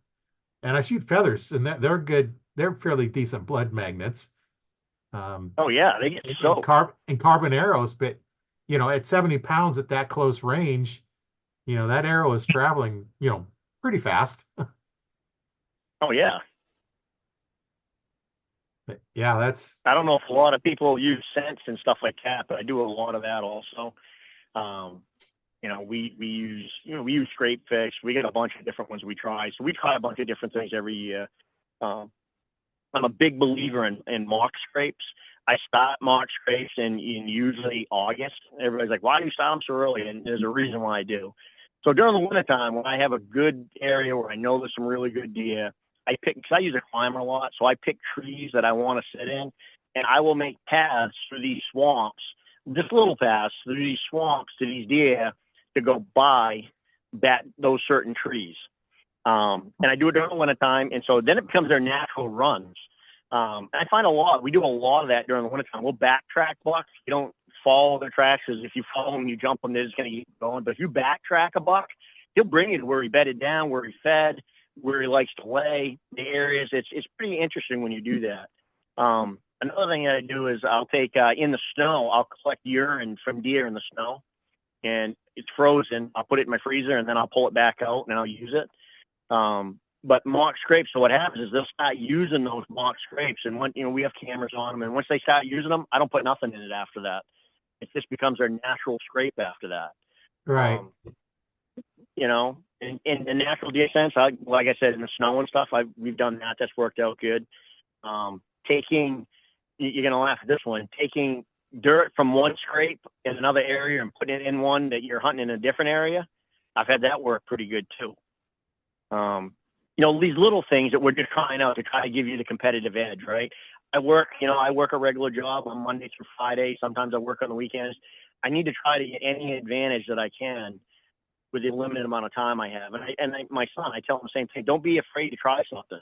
And I shoot feathers, and they're good. They're fairly decent blood magnets. Um, Oh yeah, they get in soaked. carbon arrows, but at 70 pounds at that close range, that arrow is traveling, pretty fast. Oh yeah. But yeah, that's I don't know if a lot of people use scents and stuff like that, but I do a lot of that also. Um, we use scrape fish. We get a bunch of different ones we try. So we try a bunch of different things every year. Um, I'm a big believer in mock scrapes. I start mock scrapes in usually August. Everybody's like, why do you start them so early? And there's a reason why I do. So during the wintertime, when I have a good area where I know there's some really good deer, because I use a climber a lot, so I pick trees that I want to sit in, and I will make paths through these swamps, just little paths through these swamps to these deer to go by those certain trees. And I do it during the wintertime, and so then it becomes their natural runs. I find we do a lot of that during the wintertime. We'll backtrack bucks. You don't follow their tracks, because if you follow them, you jump them, they're just going to keep going. But if you backtrack a buck, he'll bring you to where he bedded down, where he fed, where he likes to lay, the areas. It's pretty interesting when you do that. Another thing that I do is I'll take, in the snow, I'll collect urine from deer in the snow, and it's frozen. I'll put it in my freezer, and then I'll pull it back out, and I'll use it. But mock scrapes, so what happens is they'll start using those mock scrapes, and when we have cameras on them, and once they start using them, I don't put nothing in it after that. It just becomes their natural scrape after that. right. In the natural deer sense, like I said, in the snow and stuff, we've done that. That's worked out good. You're gonna laugh at this one. Taking dirt from one scrape in another area and putting it in one that you're hunting in a different area, I've had that work pretty good too. These little things that we're just trying out to try to give you the competitive edge, right? I work a regular job on Monday through Friday. Sometimes I work on the weekends. I need to try to get any advantage that I can with the limited amount of time I have. And my son, I tell him the same thing. Don't be afraid to try something.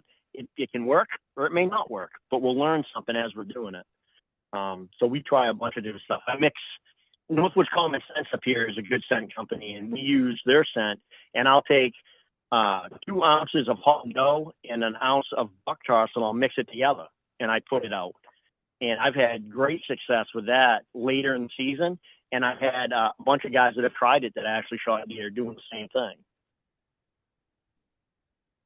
It can work or it may not work, but we'll learn something as we're doing it. So we try a bunch of different stuff. I mix Northwoods Common Sense up here is a good scent company, and we use their scent. And I'll take 2 ounces of hot dough and an ounce of buck charcoal, and I'll mix it together, and I put it out. And I've had great success with that later in the season. And I've had a bunch of guys that have tried it that actually shot deer doing the same thing.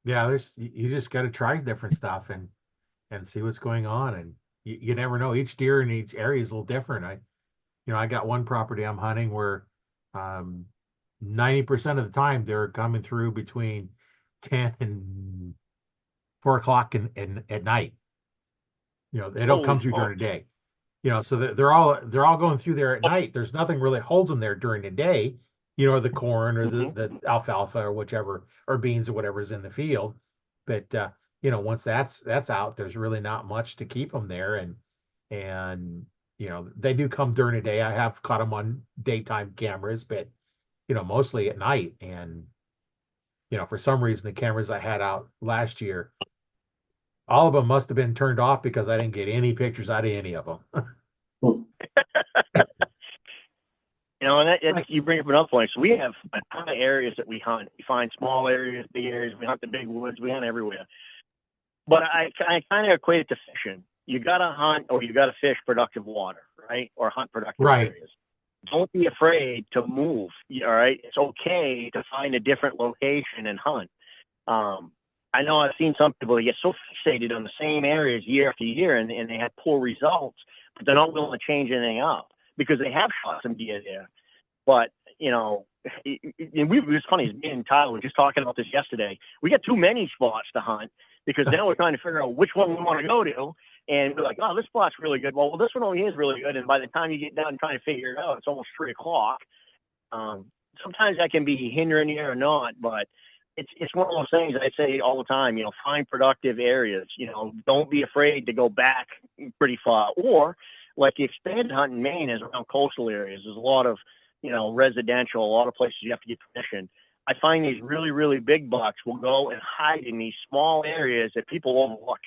Yeah, you just got to try different stuff and see what's going on, and you never know. Each deer in each area is a little different. I got one property I'm hunting where 90% of the time they're coming through between 10 and 4 o'clock at night. They don't come Holy through during smokes. the day. So they're all going through there at night. There's nothing really holds them there during the day. The corn or Mm-hmm. the alfalfa or whichever, or beans or whatever's in the field. But once that's out, there's really not much to keep them there. And they do come during the day. I have caught them on daytime cameras, but mostly at night. And for some reason, the cameras I had out last year, all of them must have been turned off because I didn't get any pictures out of any of them. And you bring up another point. So we have a ton of areas that we hunt. We find small areas, big areas. We hunt the big woods. We hunt everywhere. But I kind of equate it to fishing. You got to hunt or you got to fish productive water, right? Or hunt productive Right. areas. Don't be afraid to move. All right. It's okay to find a different location and hunt. I know I've seen some people get so fixated on the same areas year after year, and they have poor results, but they're not willing to change anything up because they have shot some deer there. But, you know, it was funny, me and Tyler were just talking about this yesterday. We got too many spots to hunt because now we're trying to figure out which one we want to go to. And we're like, oh, this spot's really good. Well, this one over here is really good. And by the time you get done trying to figure it out, it's almost 3 o'clock. Sometimes that can be hindering you or not, but it's one of those things I say all the time, you know, find productive areas, you know, don't be afraid to go back pretty far. Or like the expanded hunt in Maine is around coastal areas. There's a lot of, you know, residential, a lot of places you have to get permission. I find these really, really big bucks will go and hide in these small areas that people overlook.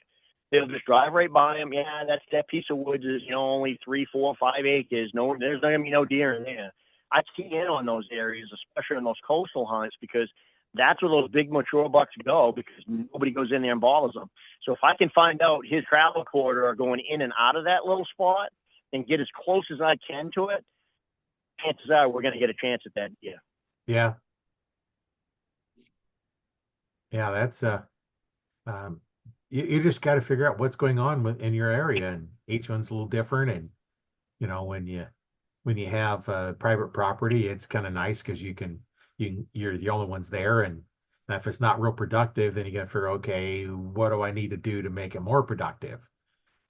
They'll just drive right by them. Yeah, that piece of woods is, you know, only 3, 4, 5 acres. No, there's not gonna be no deer in there. I key in on those areas, especially on those coastal hunts, because that's where those big mature bucks go, because nobody goes in there and bothers them. So if I can find out his travel corridor going in and out of that little spot and get as close as I can to it, chances are we're going to get a chance at that deer. Yeah. Yeah, that's you just got to figure out what's going on in your area, and each one's a little different. And you know, when you have private property, it's kind of nice because you're the only ones there, and if it's not real productive, then you got to figure, okay, what do I need to do to make it more productive?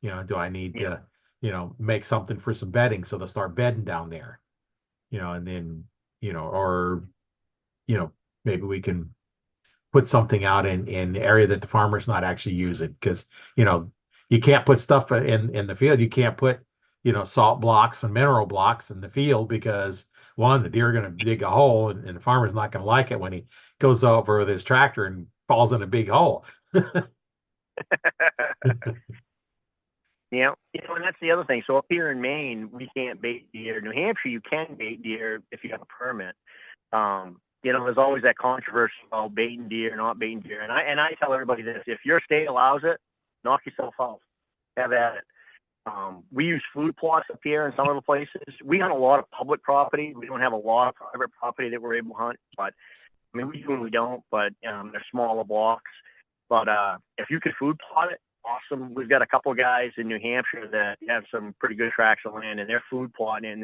You know, do I need to, you know, make something for some bedding so they'll start bedding down there? You know, and then, you know, or, you know, maybe we can put something out in the area that the farmer's not actually using, because, you know, you can't put stuff in the field. You can't put, you know, salt blocks and mineral blocks in the field because one, the deer are going to dig a hole, and the farmer's not going to like it when he goes over with his tractor and falls in a big hole. Yeah, you know, and that's the other thing. So up here in Maine, we can't bait deer. New Hampshire, you can bait deer if you have a permit. You know, there's always that controversy about baiting deer, not baiting deer. And I tell everybody this: if your state allows it, knock yourself out. Have at it. We use food plots up here in some of the places. We hunt a lot of public property. We don't have a lot of private property that we're able to hunt, but I mean, we do and we don't, but they're smaller blocks. But if you could food plot it, awesome. We've got a couple of guys in New Hampshire that have some pretty good tracts of land, and they're food plotting, and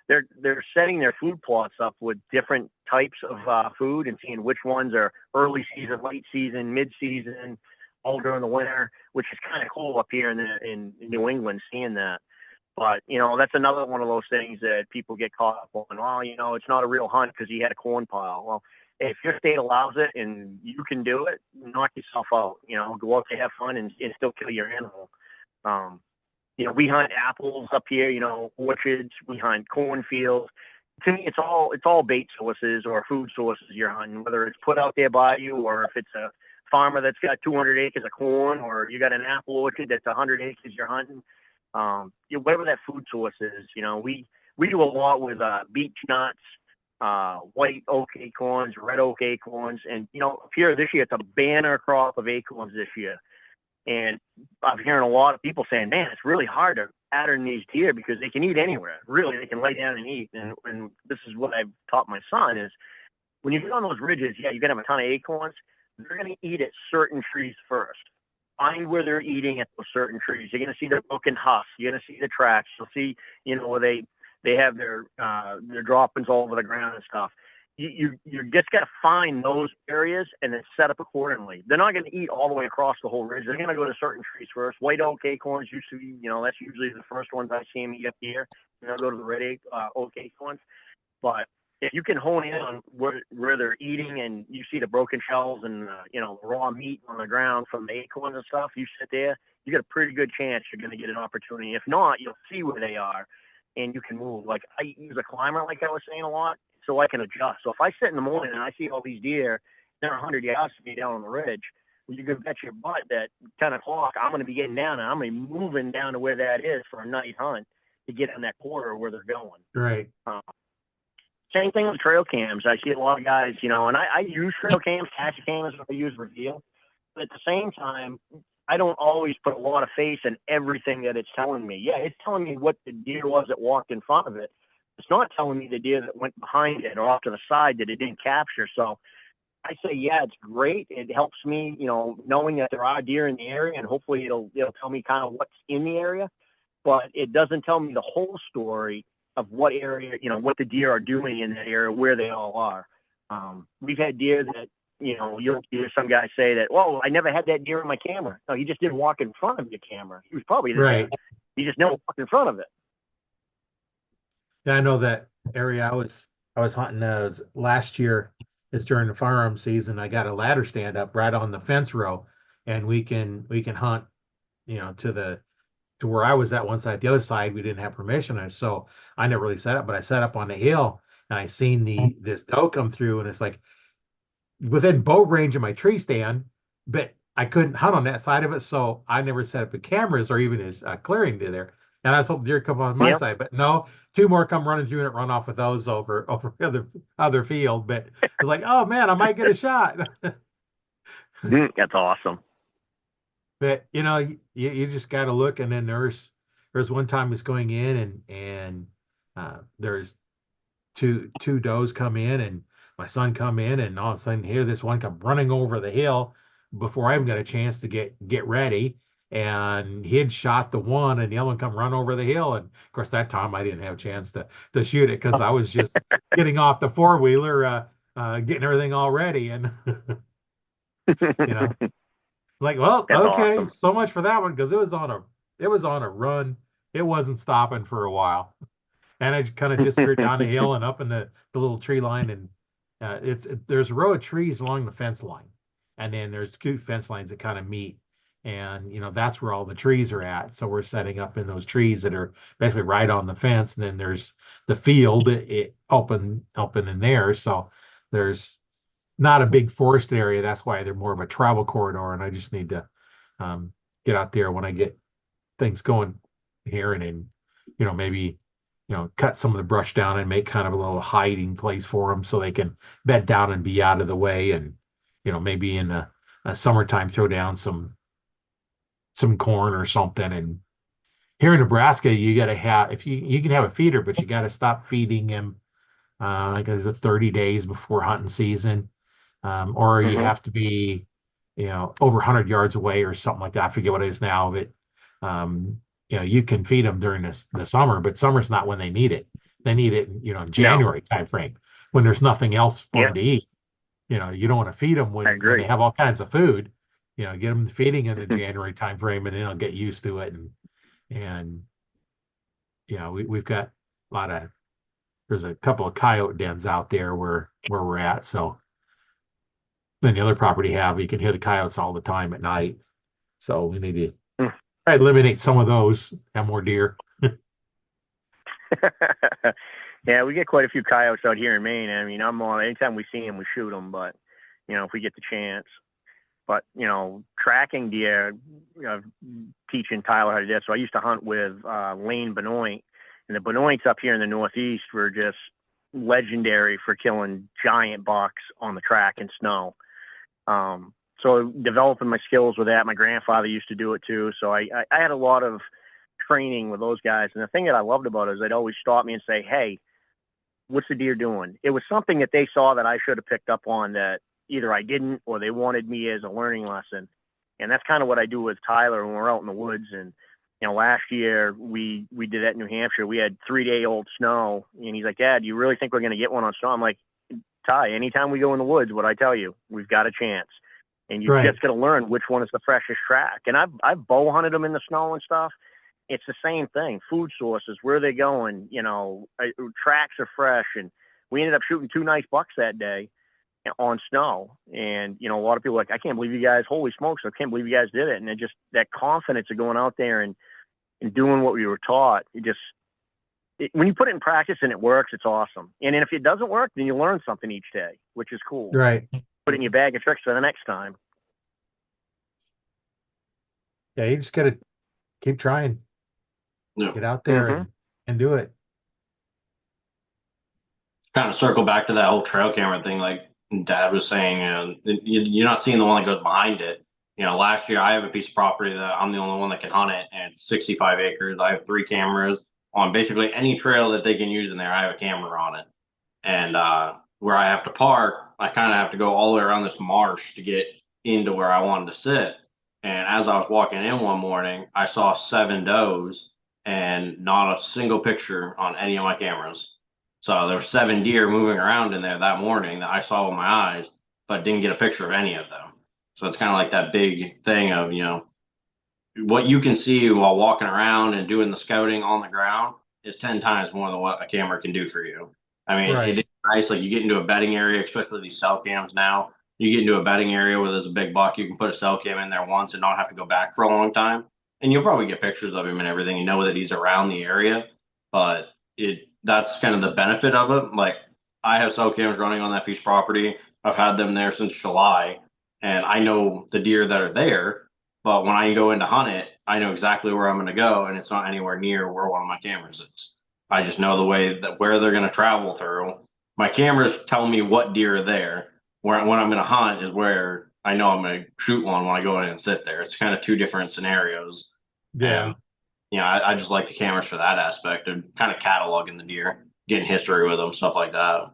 they're setting their food plots up with different types of food and seeing which ones are early season, late season, mid season, all during the winter, which is kind of cool up here in New England seeing that. But, you know, that's another one of those things that people get caught up on. Well, you know, it's not a real hunt because he had a corn pile. Well, if your state allows it and you can do it, knock yourself out. You know, go out to have fun and still kill your animal. You know, we hunt apples up here, you know, orchards. We hunt cornfields. To me, it's all bait sources or food sources you're hunting, whether it's put out there by you or if it's a farmer that's got 200 acres of corn, or you got an apple orchard that's 100 acres you're hunting. You know, whatever that food source is, you know, we do a lot with beech nuts, white oak acorns, red oak acorns, and you know, up here this year it's a banner crop of acorns this year. And I'm hearing a lot of people saying, man, it's really hard to pattern these deer because they can eat anywhere. Really, they can lay down and eat. And this is what I've taught my son is when you get on those ridges, yeah, you're going to have a ton of acorns. They're going to eat at certain trees first. Find where they're eating at those certain trees. You're going to see the broken husks. You're going to see the tracks. You'll see, you know, where they have their droppings all over the ground and stuff. You just got to find those areas and then set up accordingly. They're not going to eat all the way across the whole ridge. They're going to go to certain trees first. White oak acorns used to be, you know, that's usually the first ones I see them eat up here. And they'll go to the red oak acorns. But if you can hone in on where they're eating and you see the broken shells and, you know, raw meat on the ground from the acorns and stuff, you sit there, you got a pretty good chance you're going to get an opportunity. If not, you'll see where they are and you can move. Like I use a climber, like I was saying a lot, so I can adjust. So if I sit in the morning and I see all these deer, they're 100 yards from me down on the ridge, well, you can bet your butt that 10 o'clock, I'm going to be getting down and I'm going to be moving down to where that is for a night hunt to get in that corridor where they're going. Right. Same thing with trail cams. I see a lot of guys, you know, and I use trail cams, taxi cams, I use Reveal. But at the same time, I don't always put a lot of faith in everything that it's telling me. Yeah, it's telling me what the deer was that walked in front of it. It's not telling me the deer that went behind it or off to the side that it didn't capture. So I say, yeah, it's great. It helps me, knowing that there are deer in the area, and hopefully it'll tell me kind of what's in the area, but it doesn't tell me the whole story of what area, what the deer are doing in that area, where they all are. We've had deer that, you'll hear some guys say that, "Whoa, I never had that deer in my camera." No, he just didn't walk in front of your camera. He was probably there. Right. He just never walked in front of it. Yeah, I know that area. I was hunting last year. It's during the firearm season. I got a ladder stand up right on the fence row, and we can hunt, to where I was at one side. The other side, we didn't have permission, and so I never really set up. But I set up on the hill, and I seen this doe come through, and it's like within bow range of my tree stand, but I couldn't hunt on that side of it, so I never set up the cameras or even his clearing to there. And I was hoping deer come on my Yep. side, but no, two more come running through and it run off with those over other field. But it's like, oh man, I might get a shot. That's awesome. But you just got to look. And then there's one time I was going in and there's two does come in, and my son come in, and all of a sudden here this one come running over the hill before I even got a chance to get ready, and he had shot the one, and the other one come run over the hill, and of course that time I didn't have a chance to shoot it because I was just getting off the four-wheeler, getting everything all ready, and you know like, well, That's okay, awesome. so much for that one because it was on a run. It wasn't stopping for a while, and I just kind of disappeared down the hill and up in the little tree line. And there's a row of trees along the fence line, and then there's two fence lines that kind of meet, and that's where all the trees are at. So we're setting up in those trees that are basically right on the fence, and then there's the field open in there. So there's not a big forested area. That's why they're more of a travel corridor, and I just need to get out there when I get things going here, and then maybe cut some of the brush down and make kind of a little hiding place for them so they can bed down and be out of the way. And maybe in the summertime throw down some corn or something. And here in Nebraska, you got to have, if you can have a feeder, but you got to stop feeding him like it's 30 days before hunting season, or you Hmm. have to be over 100 yards away or something like that. I forget what it is now, but you can feed them during the summer, but summer's not when they need it. They need it in No. January time frame when there's nothing else for Yeah, them to eat. You don't want to feed them I when they agree. have all kinds of food. Get them feeding in the January time frame, and then they'll get used to it. And we've got a lot of there's a couple of coyote dens out there where we're at. So then the other property have you can hear the coyotes all the time at night. So we need to try to eliminate some of those, have more deer. Yeah, we get quite a few coyotes out here in Maine. I mean, I'm on anytime we see them, we shoot them. But if we get the chance. But tracking deer, teaching Tyler how to do that. So I used to hunt with Lane Benoit, and the Benoits up here in the Northeast were just legendary for killing giant bucks on the track in snow. So developing my skills with that. My grandfather used to do it too. So I had a lot of training with those guys. And the thing that I loved about it is they'd always stop me and say, "Hey, what's the deer doing?" It was something that they saw that I should have picked up on that either I didn't or they wanted me as a learning lesson. And that's kind of what I do with Tyler when we're out in the woods. And last year we did that in New Hampshire. We had 3-day old snow, and he's like, "Dad, do you really think we're going to get one on snow?" I'm like, "Ty, anytime we go in the woods, what I tell you, we've got a chance." And you Right. just got to learn which one is the freshest track. And I've bow hunted them in the snow and stuff. It's the same thing. Food sources, where are they going? Tracks are fresh, and we ended up shooting 2 nice bucks that day on snow. And a lot of people are like, "I can't believe you guys, holy smokes, I can't believe you guys did it." And it just that confidence of going out there and doing what we were taught. When you put it in practice and it works, it's awesome. And then if it doesn't work, then you learn something each day, which is cool. Right. Put it in your bag of tricks for the next time. Yeah, you just gotta keep trying, Yeah. get out there Mm-hmm. and do it. Kind of circle back to that whole trail camera thing, like Dad was saying, you're not seeing the one that goes behind it. Last year I have a piece of property that I'm the only one that can hunt it, and it's 65 acres. I have 3 cameras on basically any trail that they can use in there. I have a camera on it, and where I have to park, I kind of have to go all the way around this marsh to get into where I wanted to sit. And as I was walking in one morning, I saw 7 does and not a single picture on any of my cameras. So there were 7 deer moving around in there that morning that I saw with my eyes, but didn't get a picture of any of them. So it's kind of like that big thing of, what you can see while walking around and doing the scouting on the ground is 10 times more than what a camera can do for you. I mean, it Right. is nice. Like you get into a bedding area, especially these cell cams now. You get into a bedding area where there's a big buck, you can put a cell cam in there once and not have to go back for a long time. And you'll probably get pictures of him and everything. You know that he's around the area, but that's kind of the benefit of it. Like I have cell cams running on that piece of property. I've had them there since July, and I know the deer that are there, but when I go in to hunt it, I know exactly where I'm going to go, and it's not anywhere near where one of my cameras is. I just know the way that where they're going to travel through. My cameras tell me what deer are there. Where when I'm going to hunt is where I know I'm going to shoot one when I go in and sit there. It's kind of two different scenarios, Yeah. and I just like the cameras for that aspect of kind of cataloging the deer, getting history with them, stuff like that.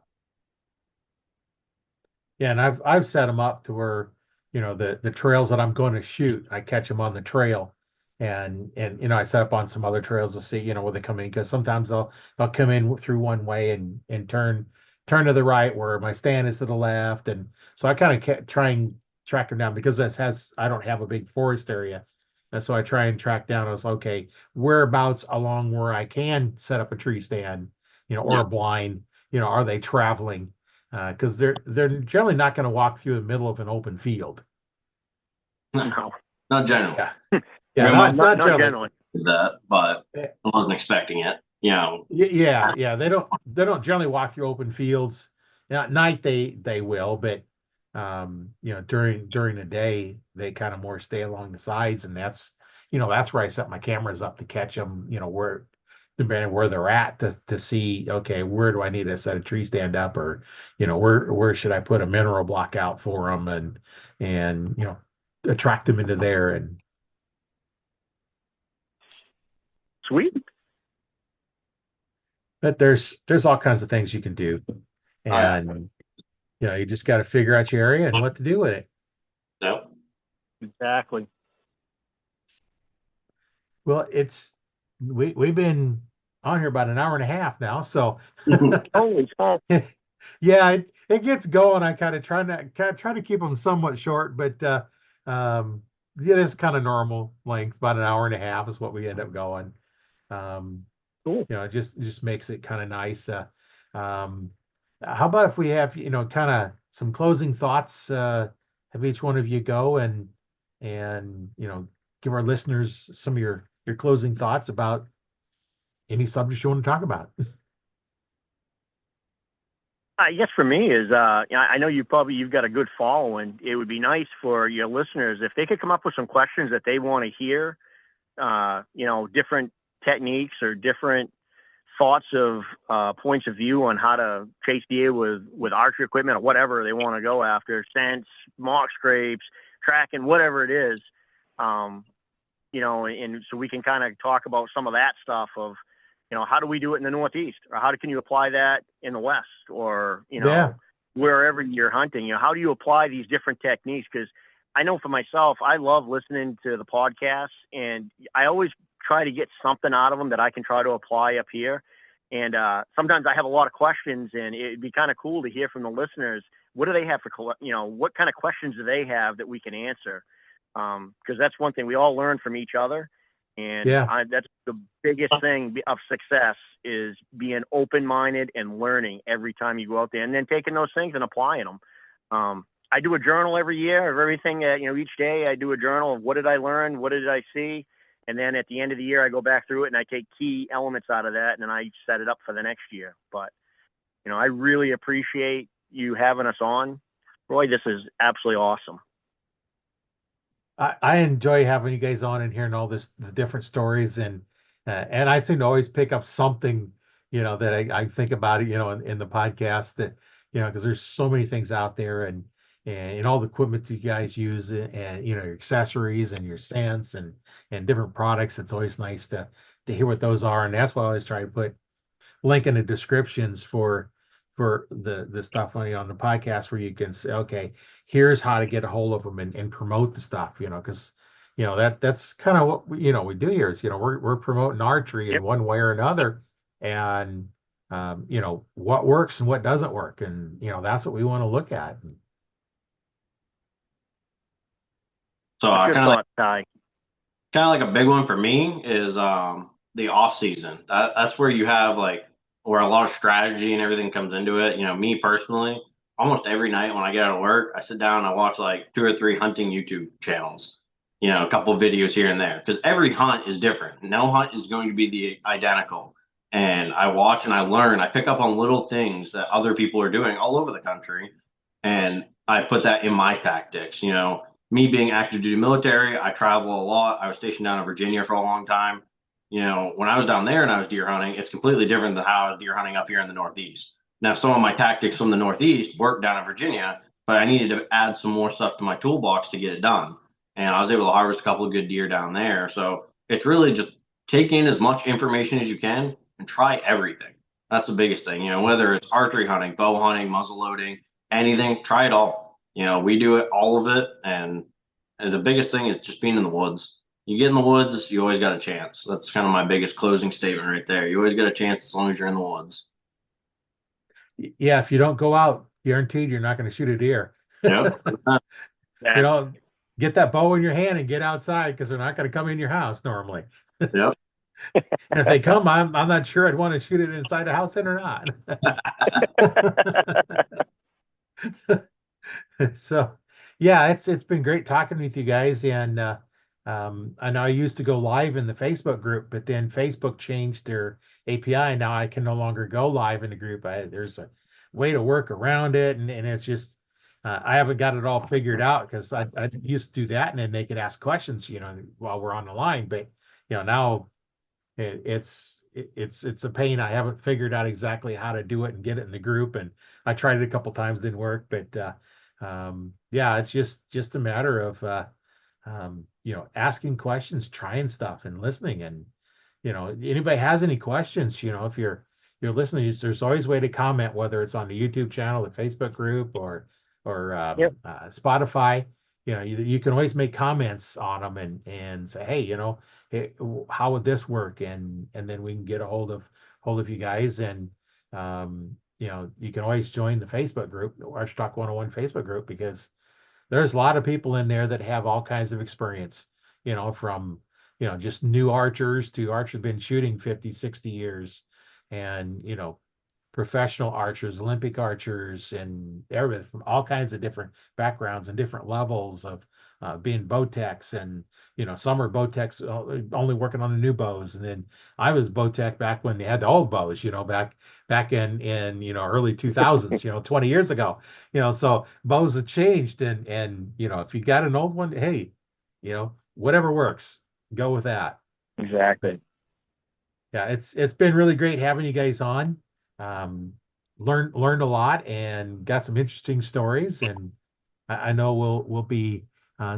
Yeah, and I've set them up to where, the trails that I'm going to shoot, I catch them on the trail, and I set up on some other trails to see, where they come in, because sometimes they'll come in through one way and turn to the right where my stand is to the left, and so I kind of try and track them down because I don't have a big forest area, and so I try and track down. I was okay, whereabouts along where I can set up a tree stand, or Yeah, a blind, are they traveling? Because they're generally not going to walk through the middle of an open field. No, not generally. Yeah, I yeah, mean, my not not generally. generally. did that, but Eh, I wasn't expecting it. Yeah. They don't generally walk through open fields. Now, at night they will, but during the day they kind of more stay along the sides, and that's where I set my cameras up to catch them. Where depending where they're at to see, okay, where do I need to set a tree stand up, or where should I put a mineral block out for them, and attract them into there. And Sweet. but there's all kinds of things you can do, Oh yeah. and you just got to figure out your area and what to do with it. Nope. Exactly. Well, we've been on here about an hour and a half now, so Holy smokes. yeah, it gets going. I try to keep them somewhat short, but yeah, it's kind of normal length. About an hour and a half is what we end up going. Um, Cool. it just makes it kind of nice. Um, how about if we have, kind of some closing thoughts, have each one of you go and give our listeners some of your closing thoughts about any subject you want to talk about. I guess for me is, I know you've got a good following. It would be nice for your listeners if they could come up with some questions that they want to hear, different techniques or different thoughts of points of view on how to chase deer with archery equipment or whatever they want to go after, scents, mock scrapes, tracking, whatever it is. And so we can kind of talk about some of that stuff of, how do we do it in the Northeast, or how can you apply that in the West, or, Yeah, wherever you're hunting, how do you apply these different techniques? Because I know for myself, I love listening to the podcasts, and I always try to get something out of them that I can try to apply up here. And sometimes I have a lot of questions, and it'd be kind of cool to hear from the listeners. What do they have for, what kind of questions do they have that we can answer? Because that's one thing we all learn from each other. And yeah, that's the biggest thing of success is being open-minded and learning every time you go out there, and then taking those things and applying them. I do a journal every year of everything. Each day I do a journal of what did I learn, what did I see, and then at the end of the year I go back through it and I take key elements out of that and then I set it up for the next year. But I really appreciate you having us on, Roy. This is absolutely awesome. I enjoy having you guys on and hearing all the different stories, and I seem to always pick up something, that I think about it, in the podcast, that, because there's so many things out there, and all the equipment you guys use, and your accessories and your scents and different products. It's always nice to hear what those are, and that's why I always try to put link in the descriptions for for the stuff on the podcast where you can say, okay, here's how to get a hold of them and promote the stuff, because that's kind of what we do here is we're promoting archery in Yep, one way or another, and what works and what doesn't work, and that's what we want to look at. So what's your thoughts, Ty? kind of like a big one for me is the off season. That's where you have like where a lot of strategy and everything comes into it. Me personally, almost every night when I get out of work, I sit down and I watch like 2 or 3 hunting YouTube channels. A couple of videos here and there because every hunt is different. No hunt is going to be the identical. And I watch and I learn. I pick up on little things that other people are doing all over the country, and I put that in my tactics. Me being active duty military, I travel a lot. I was stationed down in Virginia for a long time. When I was down there and I was deer hunting, it's completely different than how I was deer hunting up here in the Northeast. Now, some of my tactics from the Northeast worked down in Virginia, but I needed to add some more stuff to my toolbox to get it done. And I was able to harvest a couple of good deer down there. So it's really just take in as much information as you can and try everything. That's the biggest thing. Whether it's archery hunting, bow hunting, muzzle loading, anything, try it all. We do it, all of it. And the biggest thing is just being in the woods. You get in the woods, you always got a chance. That's kind of my biggest closing statement right there. You always got a chance as long as you're in the woods. Yeah, if you don't go out, guaranteed you're not going to shoot a deer. Yep. you Yeah, know, get that bow in your hand and get outside because they're not going to come in your house normally. Yep. And if they come, I'm not sure I'd want to shoot it inside a house in or not. So yeah, it's been great talking with you guys. And I know I used to go live in the Facebook group, but then Facebook changed their API. Now I can no longer go live in the group. There's a way to work around it, and it's just I haven't got it all figured out because I used to do that and then they could ask questions, while we're on the line. But now it's a pain. I haven't figured out exactly how to do it and get it in the group, and I tried it a couple times, didn't work. But yeah, it's just a matter of asking questions, trying stuff, and listening. And anybody has any questions, if you're listening, there's always a way to comment, whether it's on the YouTube channel, the Facebook group, or yep, Spotify. You can always make comments on them and say, hey, hey, how would this work? And then we can get a hold of you guys. And you can always join the Facebook group, the Arch Talk 101 Facebook group, because there's a lot of people in there that have all kinds of experience, from just new archers to archers been shooting 50, 60 years, and professional archers, Olympic archers, and everything from all kinds of different backgrounds and different levels of being bow techs. And some are bow techs only working on the new bows, and then I was bow tech back when they had the old bows, back in early 2000s, 20 years ago. So bows have changed, and if you got an old one, hey, whatever works, go with that. But exactly. yeah, it's been really great having you guys on. Um, learned a lot and got some interesting stories, and I know we'll be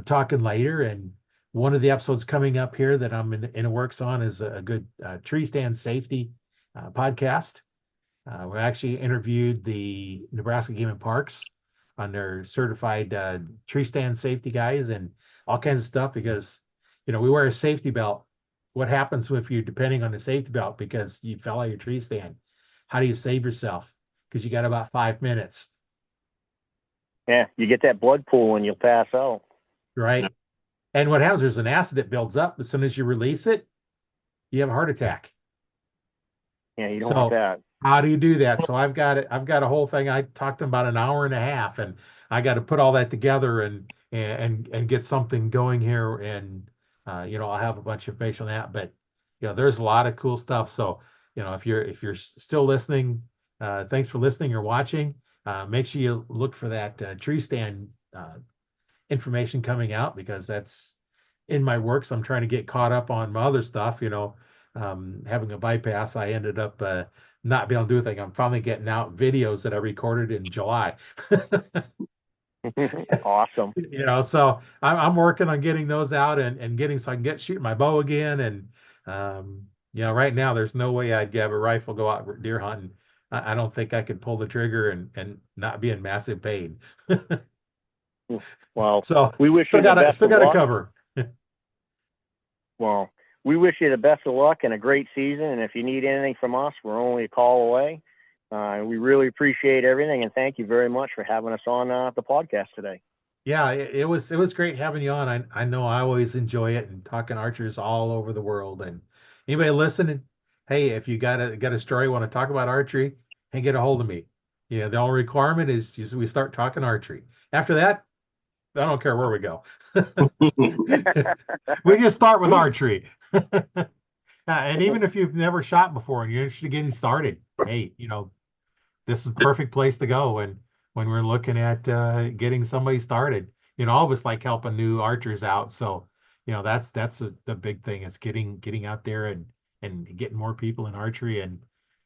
talking later. And one of the episodes coming up here that I'm in the works on is a good tree stand safety podcast. We actually interviewed the Nebraska Game and Parks on their certified tree stand safety guys and all kinds of stuff, because we wear a safety belt. What happens if you're depending on the safety belt because you fell out of your tree stand? How do you save yourself? Because you got about 5 minutes, Yeah, you get that blood pool and you'll pass out. right? And what happens? There's an acid that builds up. As soon as you release it, you have a heart attack. Yeah, you don't want So that. how do you do that? So I've got it. I've got a whole thing. I talked to them about an hour and a half, and I got to put all that together and get something going here. And I'll have a bunch of information on that. But there's a lot of cool stuff. So if you're still listening, thanks for listening or watching. Make sure you look for that tree stand information coming out, because that's in my works. I'm trying to get caught up on my other stuff. Having a bypass, I ended up not being able to do anything. I'm finally getting out videos that I recorded in July. Awesome. So I'm working on getting those out and getting so I can get shooting my bow again. And right now there's no way I'd have a rifle go out deer hunting I don't think I could pull the trigger and not be in massive pain. Well, So we wish still you the got to best still of got to luck. cover. Well, we wish you the best of luck and a great season. And if you need anything from us, we're only a call away. We really appreciate everything, and thank you very much for having us on the podcast today. Yeah, it was great having you on. I know I always enjoy it and talking archers all over the world. And anybody listening, hey, if you got a story, want to talk about archery, hey, get a hold of me. The only requirement is just we start talking archery. After that, I don't care where we go. We just start with archery. And even if you've never shot before and you're interested in getting started, hey, this is the perfect place to go when we're looking at getting somebody started. All of us like helping new archers out. So, that's the big thing is getting out there and getting more people in archery. And,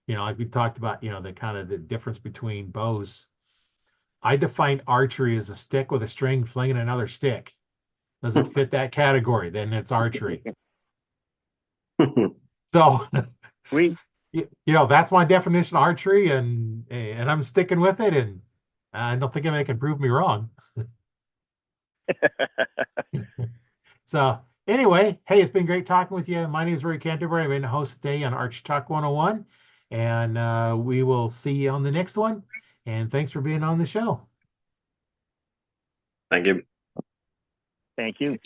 like we talked about, the kind of the difference between bows. I define archery as a stick with a string flinging another stick. Does it fit that category? Then it's archery. So, We that's my definition of archery, and I'm sticking with it, and I don't think anybody can prove me wrong. So anyway, hey, it's been great talking with you. My name is Roy Canterbury. I've been the host today on Arch Talk 101, and we will see you on the next one. And thanks for being on the show. Thank you. Thank you.